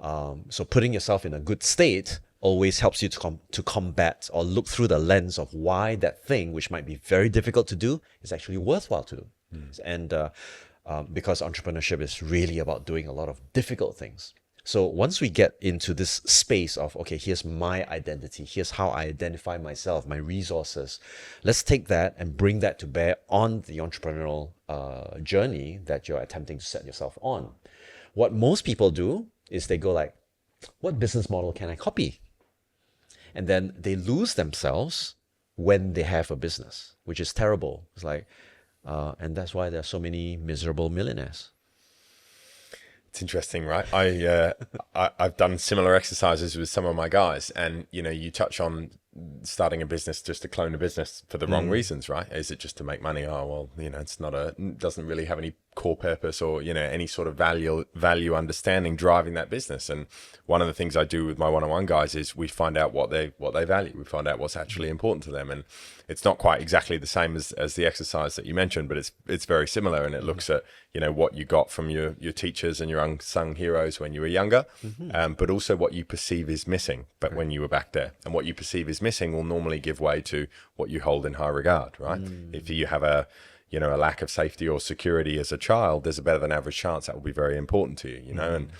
So putting yourself in a good state always helps you to combat or look through the lens of why that thing, which might be very difficult to do, is actually worthwhile to do. And because entrepreneurship is really about doing a lot of difficult things. So once we get into this space of, okay, here's my identity, here's how I identify myself, my resources, let's take that and bring that to bear on the entrepreneurial journey that you're attempting to set yourself on. What most people do is they go like, what business model can I copy? And then they lose themselves when they have a business, which is terrible. It's like, and that's why there are so many miserable millionaires. It's interesting, right? I've done similar exercises with some of my guys, and you touch on starting a business just to clone a business for the wrong reasons, right? Is it just to make money? Oh, well, it's doesn't really have any core purpose or, any sort of value understanding driving that business. And one of the things I do with my one-on-one guys is we find out what they value. We find out what's actually important to them. And it's not quite exactly the same as the exercise that you mentioned, but it's very similar. And it looks at, what you got from your teachers and your unsung heroes when you were younger, but also what you perceive is missing, but when you were back there. And what you perceive is missing will normally give way to what you hold in high regard, right? If you have a lack of safety or security as a child, there's a better than average chance that will be very important to you, and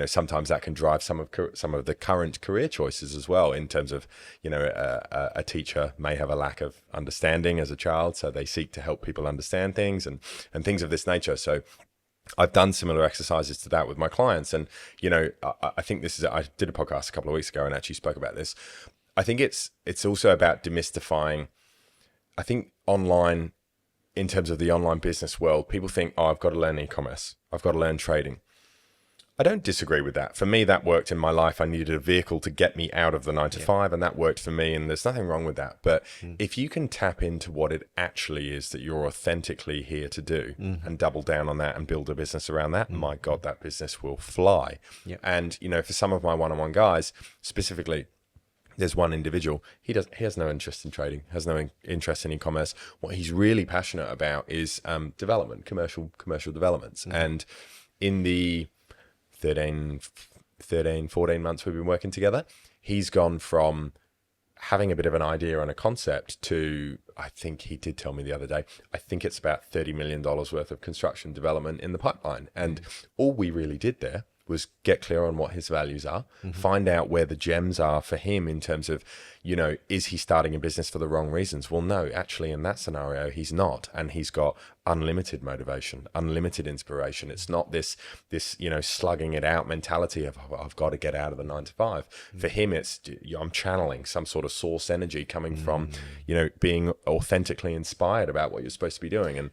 sometimes that can drive some of the current career choices as well, in terms of, a teacher may have a lack of understanding as a child, so they seek to help people understand things and things of this nature. So I've done similar exercises to that with my clients. And, I think I did a podcast a couple of weeks ago and actually spoke about this. I think it's also about demystifying, I think online, in terms of the online business world, people think, oh, I've got to learn e-commerce. I've got to learn trading. I don't disagree with that. For me, that worked in my life. I needed a vehicle to get me out of the 9 to 5, and that worked for me. And there's nothing wrong with that. But if you can tap into what it actually is that you're authentically here to do and double down on that and build a business around that, my God, that business will fly. Yep. And, for some of my one-on-one guys, specifically, there's one individual, he has no interest in trading, has no interest in e-commerce. What he's really passionate about is development, commercial developments. And in the 13, 14 months we've been working together, he's gone from having a bit of an idea and a concept to, I think he did tell me the other day, I think it's about $30 million worth of construction development in the pipeline. And all we really did there was get clear on what his values are, find out where the gems are for him in terms of, is he starting a business for the wrong reasons? Well, no, actually in that scenario, he's not. And he's got unlimited motivation, unlimited inspiration. It's not this, slugging it out mentality of, I've got to get out of the 9 to 5. For him, it's, I'm channeling some sort of source energy coming from, being authentically inspired about what you're supposed to be doing. And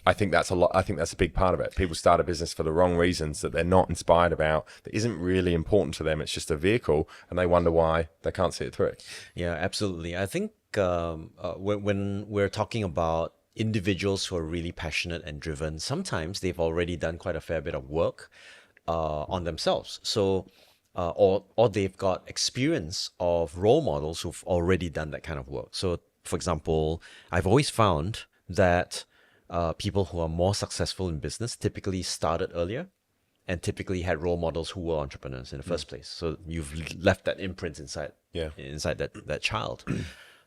I think that's a lot. I think that's a big part of it. People start a business for the wrong reasons that they're not inspired about, that isn't really important to them. It's just a vehicle, and they wonder why they can't see it through. Yeah, absolutely. I think when we're talking about individuals who are really passionate and driven, sometimes they've already done quite a fair bit of work on themselves. So, or they've got experience of role models who've already done that kind of work. So, for example, I've always found that people who are more successful in business typically started earlier and typically had role models who were entrepreneurs in the first place. So you've left that imprint inside that child.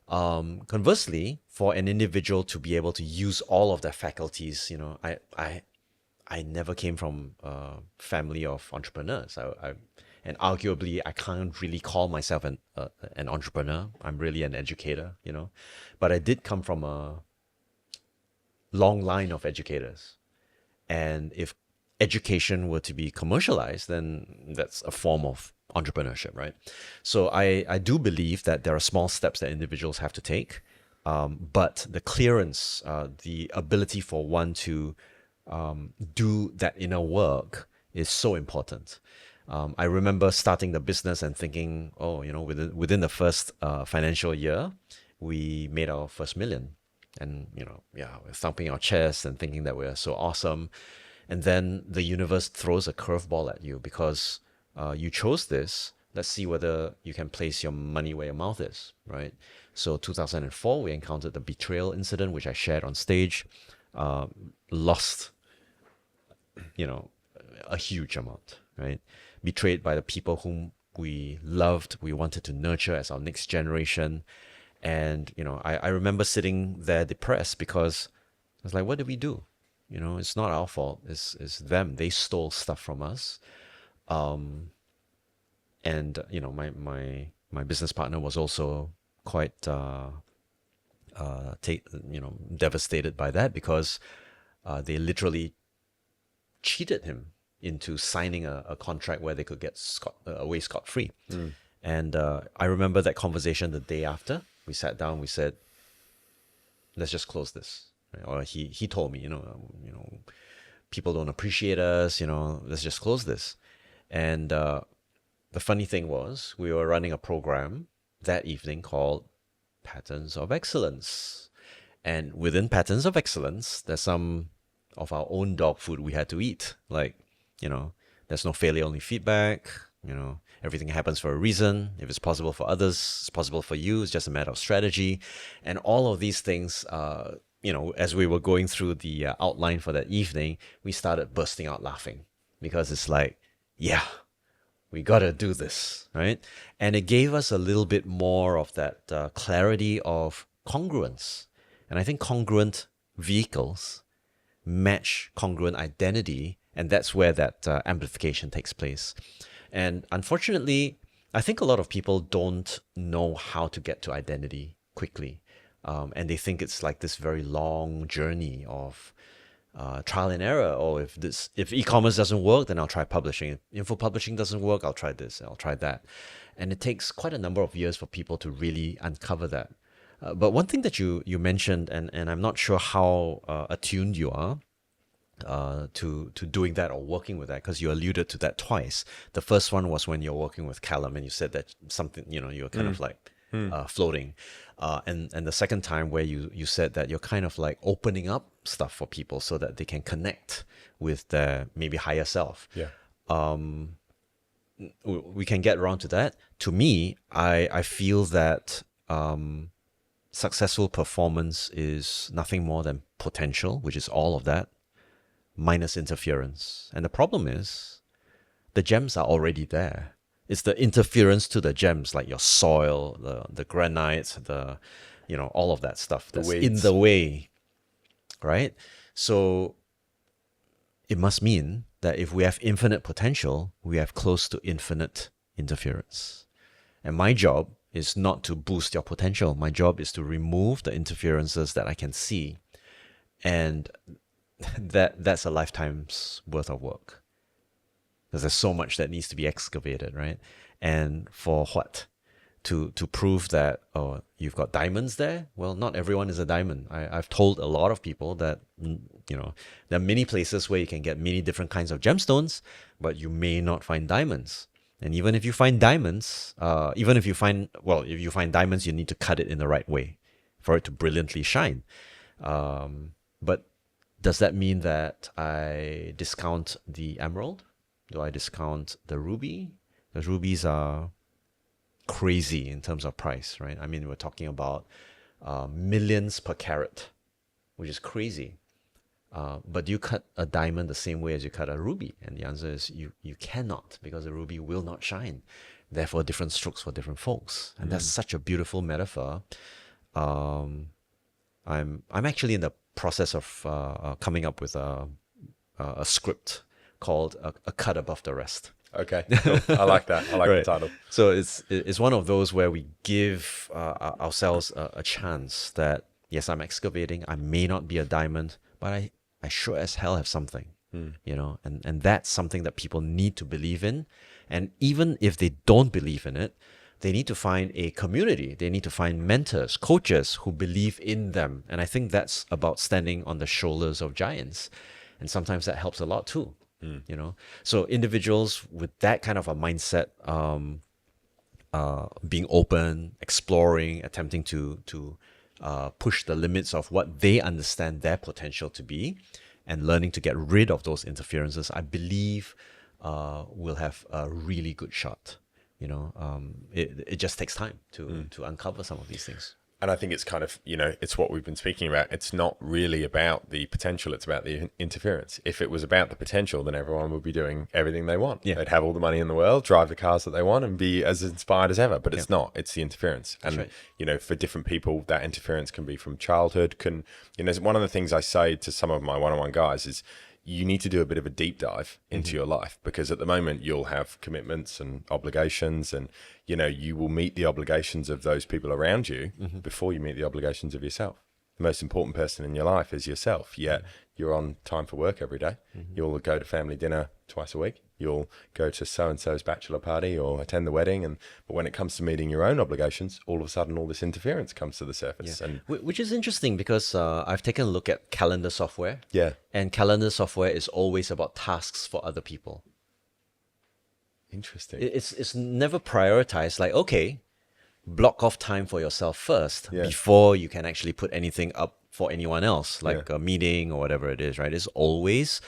Conversely, for an individual to be able to use all of their faculties, I never came from a family of entrepreneurs. And arguably, I can't really call myself an entrepreneur. I'm really an educator, But I did come from a long line of educators. And if education were to be commercialized, then that's a form of entrepreneurship, right? So I do believe that there are small steps that individuals have to take, but the clearance, the ability for one to do that inner work is so important. I remember starting the business and thinking, within the first financial year, we made our first million. And, we're thumping our chests and thinking that we're so awesome. And then the universe throws a curveball at you because you chose this. Let's see whether you can place your money where your mouth is, right? So 2004, we encountered the betrayal incident, which I shared on stage, lost, a huge amount, right? Betrayed by the people whom we loved, we wanted to nurture as our next generation. And, I remember sitting there depressed because I was like, what did we do? It's not our fault. It's them. They stole stuff from us. And, my business partner was also quite, devastated by that because they literally cheated him into signing a contract where they could get away scot-free. And I remember that conversation the day after. We sat down, we said, let's just close this. Right? Or he told me, people don't appreciate us, let's just close this. And the funny thing was, we were running a program that evening called Patterns of Excellence. And within Patterns of Excellence, there's some of our own dog food we had to eat. Like, there's no failure, only feedback, everything happens for a reason. If it's possible for others, it's possible for you. It's just a matter of strategy. And all of these things, as we were going through the outline for that evening, we started bursting out laughing because it's like, yeah, we got to do this, right? And it gave us a little bit more of that clarity of congruence. And I think congruent vehicles match congruent identity, and that's where that amplification takes place. And unfortunately, I think a lot of people don't know how to get to identity quickly. And they think it's like this very long journey of trial and error. Or if e-commerce doesn't work, then I'll try publishing. If info publishing doesn't work, I'll try this, I'll try that. And it takes quite a number of years for people to really uncover that. But one thing that you mentioned, and I'm not sure how attuned you are, to doing that or working with that, because you alluded to that twice. The first one was when you're working with Callum and you said that something, you're kind of like floating. And the second time where you said that you're kind of like opening up stuff for people so that they can connect with their maybe higher self. Yeah. We can get around to that. To me, I feel that successful performance is nothing more than potential, which is all of that, minus interference. And the problem is the gems are already there. It's the interference to the gems, like your soil, the granite, all of that stuff that's in the way, right? So it must mean that if we have infinite potential, we have close to infinite interference. And my job is not to boost your potential. My job is to remove the interferences that I can see. And that's a lifetime's worth of work. Because there's so much that needs to be excavated, right? And for what? To prove that, oh, you've got diamonds there? Well, not everyone is a diamond. I've told a lot of people that, there are many places where you can get many different kinds of gemstones, but you may not find diamonds. And even if you find diamonds, if you find diamonds, you need to cut it in the right way for it to brilliantly shine. But does that mean that I discount the emerald? Do I discount the ruby? Because rubies are crazy in terms of price, right? I mean, we're talking about millions per carat, which is crazy. But do you cut a diamond the same way as you cut a ruby? And the answer is you cannot, because a ruby will not shine. Therefore, different strokes for different folks. And that's such a beautiful metaphor. I'm actually in the process of coming up with a script called a Cut Above the Rest. Okay, cool. I like that. I like Right. the title. So it's one of those where we give ourselves a chance that, yes, I'm excavating. I may not be a diamond, but I sure as hell have something, and that's something that people need to believe in. And even if they don't believe in it, they need to find a community. They need to find mentors, coaches who believe in them. And I think that's about standing on the shoulders of giants. And sometimes that helps a lot too. So individuals with that kind of a mindset, being open, exploring, attempting to push the limits of what they understand their potential to be, and learning to get rid of those interferences, I believe will have a really good shot. It just takes time to uncover some of these things. And I think it's kind of, it's what we've been speaking about. It's not really about the potential. It's about the interference. If it was about the potential, then everyone would be doing everything they want. Yeah. They'd have all the money in the world, drive the cars that they want, and be as inspired as ever. But it's not. It's the interference. And, right. For different people, that interference can be from childhood. One of the things I say to some of my one-on-one guys is, you need to do a bit of a deep dive into your life, because at the moment you'll have commitments and obligations, and you will meet the obligations of those people around you before you meet the obligations of yourself. The most important person in your life is yourself, yet you're on time for work every day. You'll go to family dinner twice a week. You'll go to so-and-so's bachelor party or attend the wedding. But when it comes to meeting your own obligations, all of a sudden all this interference comes to the surface. Yeah. And Which is interesting, because I've taken a look at calendar software. yeah, And calendar software is always about tasks for other people. interesting. It's never prioritized, like, okay, block off time for yourself first Yeah. before you can actually put anything up for anyone else, like a meeting or whatever it is, right? It's always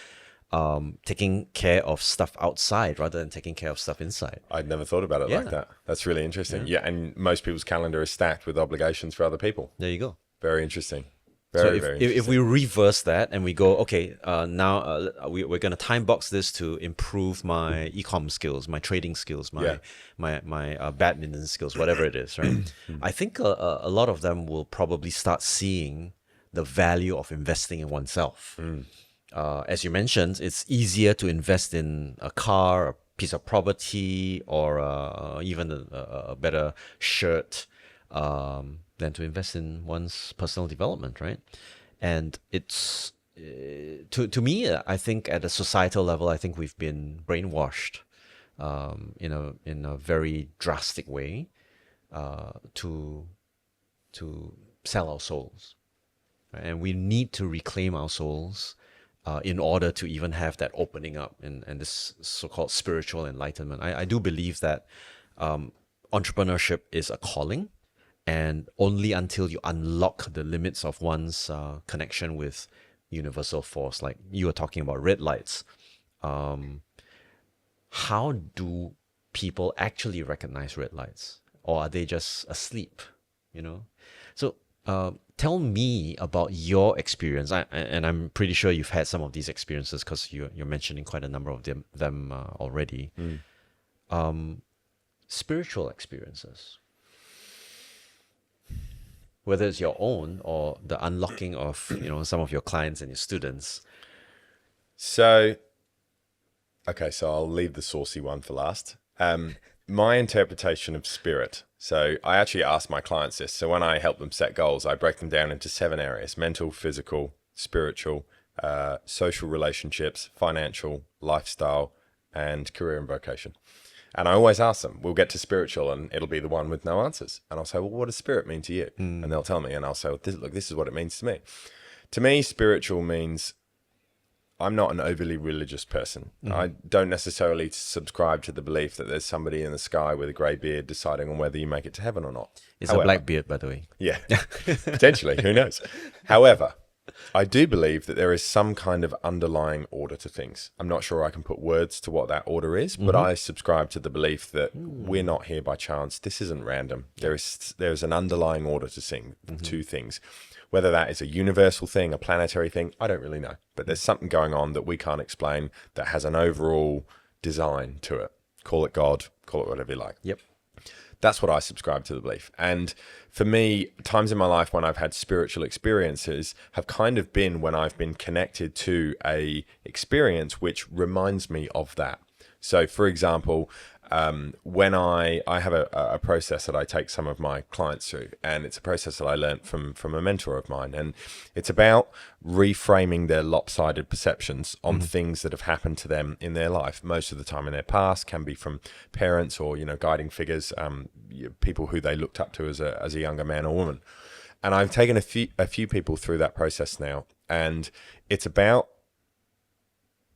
taking care of stuff outside rather than taking care of stuff inside. I'd never thought about it like that. That's really interesting. Yeah, and most people's calendar is stacked with obligations for other people. There you go. Very interesting. So Very, if, very if interesting. we reverse that and we go, okay, now we're going to time box this to improve my e-com skills, my trading skills, my badminton skills, whatever it is, right? I think a lot of them will probably start seeing the value of investing in oneself. As you mentioned, it's easier to invest in a car, a piece of property, or even a better shirt, than to invest in one's personal development, right? And it's to me, I think at a societal level, I think we've been brainwashed in a very drastic way to sell our souls, right? And we need to reclaim our souls in order to even have that opening up and this so-called spiritual enlightenment. I do believe that entrepreneurship is a calling. And only until you unlock the limits of one's connection with universal force, like you were talking about red lights, how do people actually recognize red lights? Or are they just asleep, So tell me about your experience. And I'm pretty sure you've had some of these experiences, because you're mentioning quite a number of them already. Spiritual experiences, whether it's your own or the unlocking of some of your clients and your students. So, okay, so I'll leave the saucy one for last. My interpretation of spirit. So I actually ask my clients this. So when I help them set goals, I break them down into 7 areas: mental, physical, spiritual, social relationships, financial, lifestyle, and career and vocation. And I always ask them, we'll get to spiritual and it'll be the one with no answers. And I'll say, well, what does spirit mean to you? And they'll tell me, and I'll say, well, this is what it means to me. To me, spiritual means I'm not an overly religious person. I don't necessarily subscribe to the belief that there's somebody in the sky with a grey beard deciding on whether you make it to heaven or not. It's a black beard, by the way. Yeah, potentially, who knows? However, I do believe that there is some kind of underlying order to things. I'm not sure I can put words to what that order is, but I subscribe to the belief that we're not here by chance. This isn't random. There's an underlying order to things. Whether that is a universal thing, a planetary thing, I don't really know. But there's something going on that we can't explain that has an overall design to it. Call it God, call it whatever you like. Yep. That's what I subscribe to the belief. And for me, times in my life when I've had spiritual experiences have kind of been when I've been connected to a experience which reminds me of that. So for example, when I have a process that I take some of my clients through, and it's a process that I learned from a mentor of mine, and it's about reframing their lopsided perceptions on things that have happened to them in their life. Most of the time in their past, can be from parents or guiding figures, people who they looked up to as a younger man or woman. And I've taken a few people through that process now, and it's about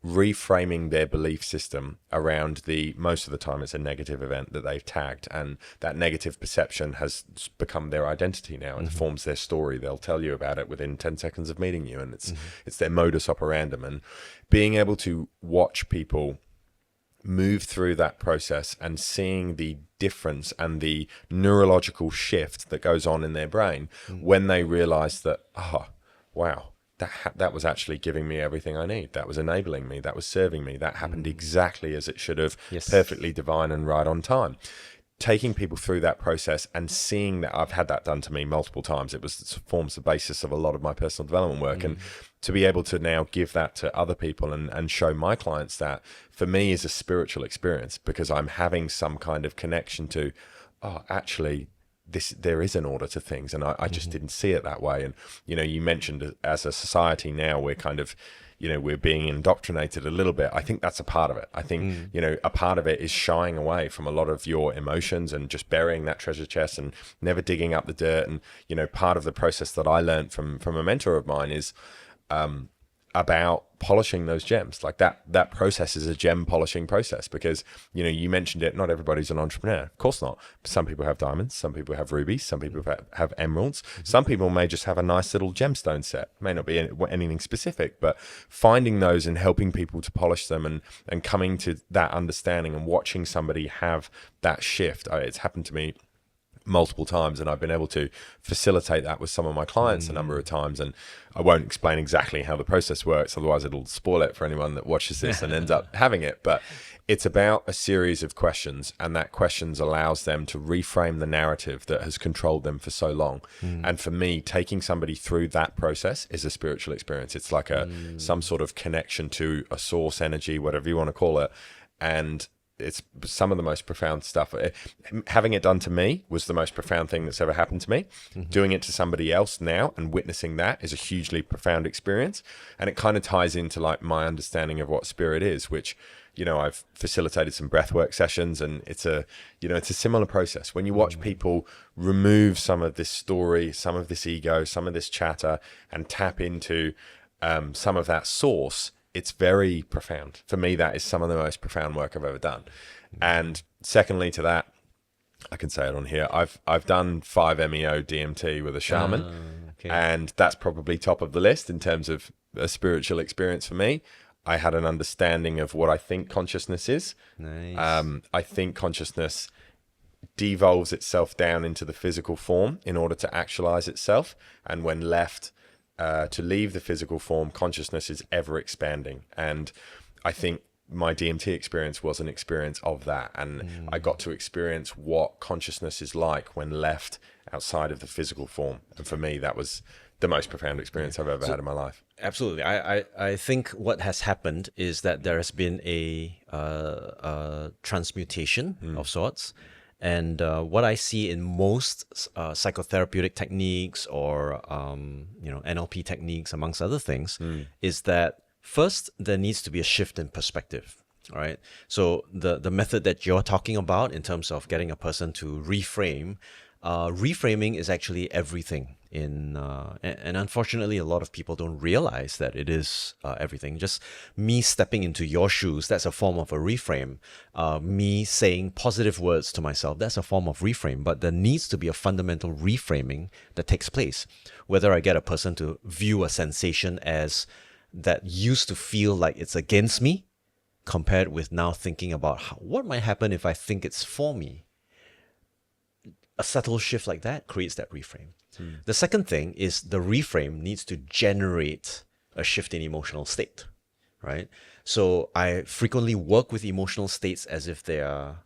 reframing their belief system around most of the time it's a negative event that they've tagged, and that negative perception has become their identity now. It forms their story. They'll tell you about it within 10 seconds of meeting you, and it's their modus operandum. And being able to watch people move through that process and seeing the difference and the neurological shift that goes on in their brain when they realize that, wow, that was actually giving me everything I need. That was enabling me. That was serving me. That happened exactly as it should have, perfectly divine and right on time. Taking people through that process and seeing that, I've had that done to me multiple times. It forms the basis of a lot of my personal development work. And to be able to now give that to other people and show my clients that, for me, is a spiritual experience, because I'm having some kind of connection to, actually, there is an order to things, and I just didn't see it that way. And you mentioned as a society now we're kind of we're being indoctrinated a little bit. I think that's a part of it. I think a part of it is shying away from a lot of your emotions and just burying that treasure chest and never digging up the dirt. And part of the process that I learned from a mentor of mine is about polishing those gems. Like that process is a gem polishing process, because you mentioned it, not everybody's an entrepreneur. Of course not. Some people have diamonds, some people have rubies, some people have emeralds, some people may just have a nice little gemstone set. May not be anything specific, but finding those and helping people to polish them and coming to that understanding and watching somebody have that shift. It's happened to me multiple times, and I've been able to facilitate that with some of my clients a number of times. And I won't explain exactly how the process works, otherwise it'll spoil it for anyone that watches this and ends up having it. But it's about a series of questions, and that questions allows them to reframe the narrative that has controlled them for so long. And for me, taking somebody through that process is a spiritual experience. It's like some sort of connection to a source energy, whatever you want to call it. And it's some of the most profound stuff. Having it done to me was the most profound thing that's ever happened to me. Doing it to somebody else now and witnessing that is a hugely profound experience. And it kind of ties into like my understanding of what spirit is, which, I've facilitated some breathwork sessions, and it's a similar process. When you watch people remove some of this story, some of this ego, some of this chatter, and tap into some of that source, it's very profound. For me, that is some of the most profound work I've ever done. And secondly to that, I can say it on here, I've done 5-MeO DMT with a shaman, and that's probably top of the list in terms of a spiritual experience for me. I had an understanding of what I think consciousness is. Nice. I think consciousness devolves itself down into the physical form in order to actualize itself, and when left to leave the physical form, consciousness is ever expanding. And I think my DMT experience was an experience of that. And I got to experience what consciousness is like when left outside of the physical form. And for me, that was the most profound experience I've ever had in my life. Absolutely. I think what has happened is that there has been a transmutation of sorts. And what I see in most psychotherapeutic techniques or NLP techniques, amongst other things, is that first there needs to be a shift in perspective. All right. So the method that you're talking about in terms of getting a person to reframe, reframing is actually everything and unfortunately a lot of people don't realize that it is everything. Just me stepping into your shoes, that's a form of a reframe. Me saying positive words to myself, that's a form of reframe. But there needs to be a fundamental reframing that takes place. Whether I get a person to view a sensation as that used to feel like it's against me, compared with now thinking about what might happen if I think it's for me. A subtle shift like that creates that reframe. The second thing is the reframe needs to generate a shift in emotional state, right? So I frequently work with emotional states as if they are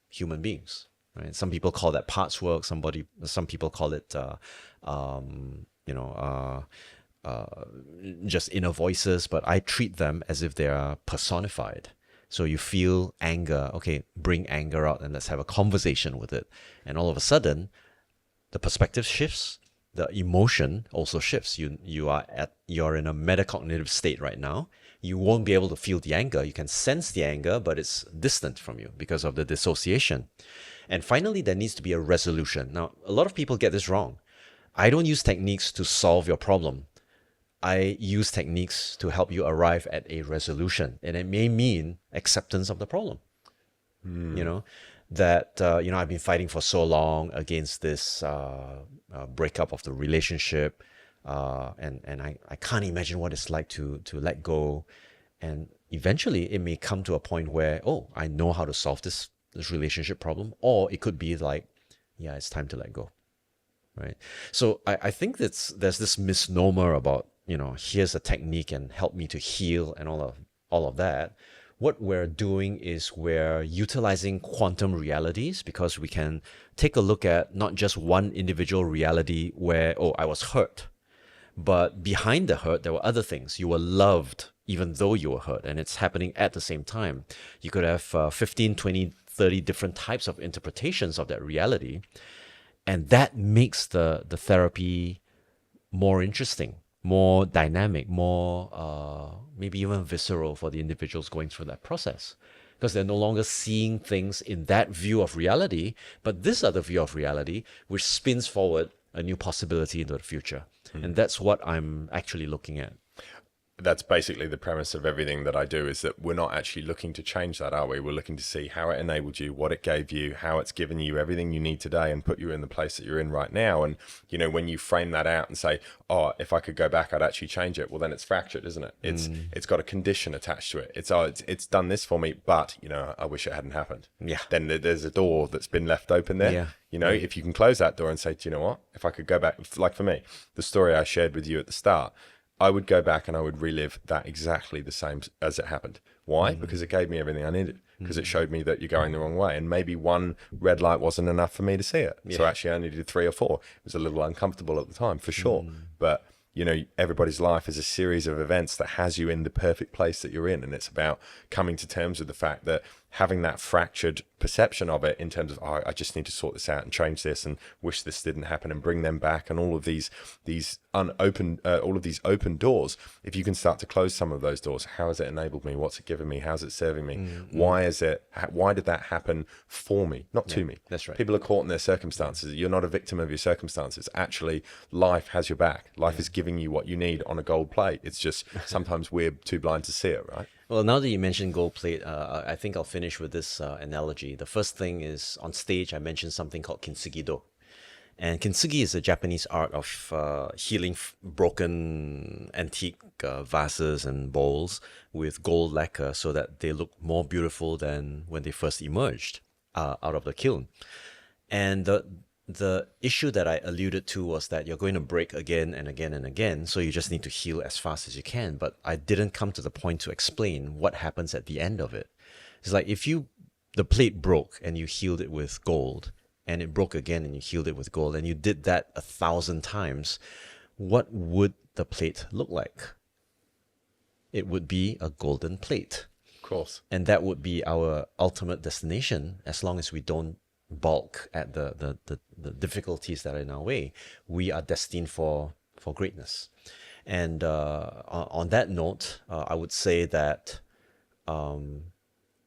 human beings, right? Some people call that parts work. Some people call it, just inner voices, but I treat them as if they are personified. So you feel anger, okay, bring anger out and let's have a conversation with it. And all of a sudden, the perspective shifts, the emotion also shifts. You're in a metacognitive state right now. You won't be able to feel the anger. You can sense the anger, but it's distant from you because of the dissociation. And finally, there needs to be a resolution. Now, a lot of people get this wrong. I don't use techniques to solve your problem. I use techniques to help you arrive at a resolution. And it may mean acceptance of the problem. I've been fighting for so long against this breakup of the relationship. And I can't imagine what it's like to let go. And eventually it may come to a point where, I know how to solve this relationship problem. Or it could be like, yeah, it's time to let go. Right. So I think there's this misnomer about, here's a technique and help me to heal and all of that. What we're doing is we're utilizing quantum realities because we can take a look at not just one individual reality where, I was hurt, but behind the hurt, there were other things. You were loved even though you were hurt, and it's happening at the same time. You could have 15, 20, 30 different types of interpretations of that reality. And that makes the therapy more interesting, more dynamic, more maybe even visceral for the individuals going through that process. Because they're no longer seeing things in that view of reality, but this other view of reality, which spins forward a new possibility into the future. And that's what I'm actually looking at. That's basically the premise of everything that I do, is that we're not actually looking to change that, are we? We're looking to see how it enabled you, what it gave you, how it's given you everything you need today and put you in the place that you're in right now. And, when you frame that out and say, if I could go back, I'd actually change it. Well, then it's fractured, isn't it? It's got a condition attached to it. It's done this for me, but, I wish it hadn't happened. Yeah. Then there's a door that's been left open there. Yeah. If you can close that door and say, do you know what? If I could go back, like for me, the story I shared with you at the start, I would go back and I would relive that exactly the same as it happened. Why? Because it gave me everything I needed. Because it showed me that you're going the wrong way. And maybe one red light wasn't enough for me to see it. Yeah. So actually I needed 3 or 4. It was a little uncomfortable at the time, for sure. But, everybody's life is a series of events that has you in the perfect place that you're in. And it's about coming to terms with the fact that having that fractured perception of it in terms of, I just need to sort this out and change this and wish this didn't happen and bring them back, and all of these open doors. If you can start to close some of those doors, how has it enabled me? What's it given me? How's it serving me? Why did that happen for me, not to me? That's right. People are caught in their circumstances. You're not a victim of your circumstances. Actually, life has your back. Life is giving you what you need on a gold plate. It's just sometimes we're too blind to see it, right? Well, now that you mentioned gold plate, I think I'll finish with this analogy. The first thing is, on stage, I mentioned something called kintsugi-do. And kintsugi is a Japanese art of healing broken antique vases and bowls with gold lacquer so that they look more beautiful than when they first emerged out of the kiln. And the issue that I alluded to was that you're going to break again and again and again, so you just need to heal as fast as you can. But I didn't come to the point to explain what happens at the end of it. It's like if the plate broke and you healed it with gold, and it broke again and you healed it with gold, and you did that 1,000 times, what would the plate look like? It would be a golden plate. Of course. And that would be our ultimate destination as long as we don't balk at the difficulties that are in our way. We are destined for greatness. And on that note, I would say that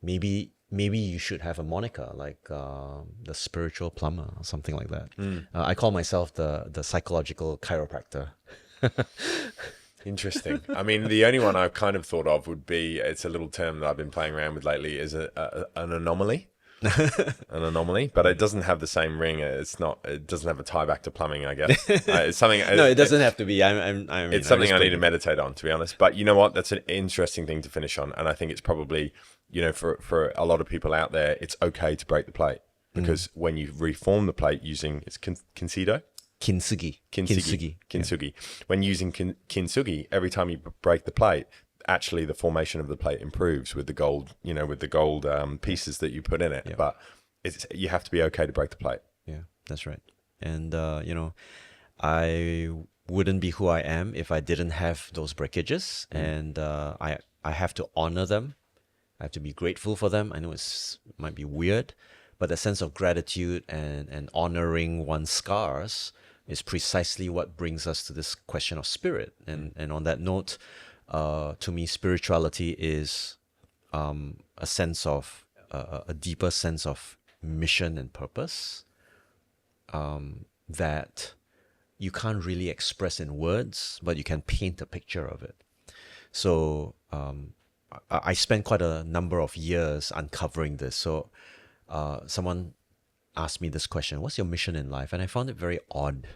maybe you should have a moniker like the spiritual plumber or something like that. I call myself the psychological chiropractor. Interesting. I mean, the only one I've kind of thought of would be, it's a little term that I've been playing around with lately, is an anomaly. An anomaly, but it doesn't have the same ring. It doesn't have a tie back to plumbing, I guess. It's something. No, it doesn't have to be. It's something I need to meditate on, to be honest. But you know what? That's an interesting thing to finish on. And I think it's probably, for a lot of people out there, it's okay to break the plate, because when you reform the plate using, it's Kintsugi. Kintsugi. When using kintsugi, every time you break the plate, actually the formation of the plate improves with the gold, pieces that you put in it. Yeah. But you have to be okay to break the plate. Yeah, that's right. And I wouldn't be who I am if I didn't have those breakages. And I have to honor them. I have to be grateful for them. I know it might be weird, but the sense of gratitude and honoring one's scars is precisely what brings us to this question of spirit. And on that note, to me, spirituality is a sense of a deeper sense of mission and purpose that you can't really express in words, but you can paint a picture of it. So I spent quite a number of years uncovering this. So someone asked me this question: what's your mission in life? And I found it very odd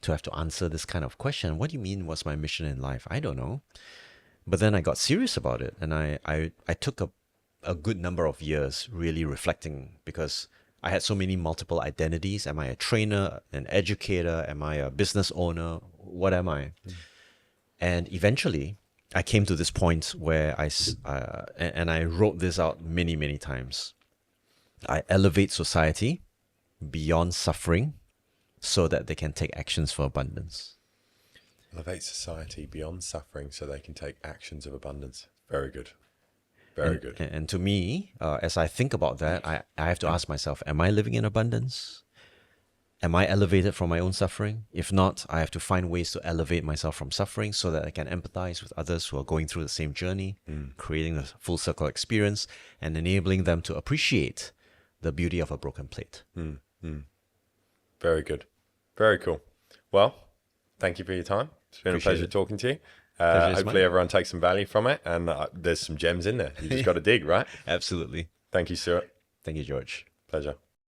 to have to answer this kind of question. What do you mean, what's my mission in life? I don't know. But then I got serious about it, and I took a good number of years really reflecting, because I had so many multiple identities. Am I a trainer, an educator? Am I a business owner? What am I? And eventually, I came to this point where I wrote this out many, many times. I elevate society beyond suffering so that they can take actions for abundance. Elevate society beyond suffering so they can take actions of abundance. Very good. Very good. And to me, as I think about that, I have to ask myself, am I living in abundance? Am I elevated from my own suffering? If not, I have to find ways to elevate myself from suffering so that I can empathize with others who are going through the same journey, creating a full circle experience and enabling them to appreciate the beauty of a broken plate. Very good. Very cool. Well, thank you for your time. It's been a pleasure talking to you. Hopefully everyone takes some value from it, and there's some gems in there. You just got to dig, right? Absolutely. Thank you, Stuart. Thank you, George. Pleasure.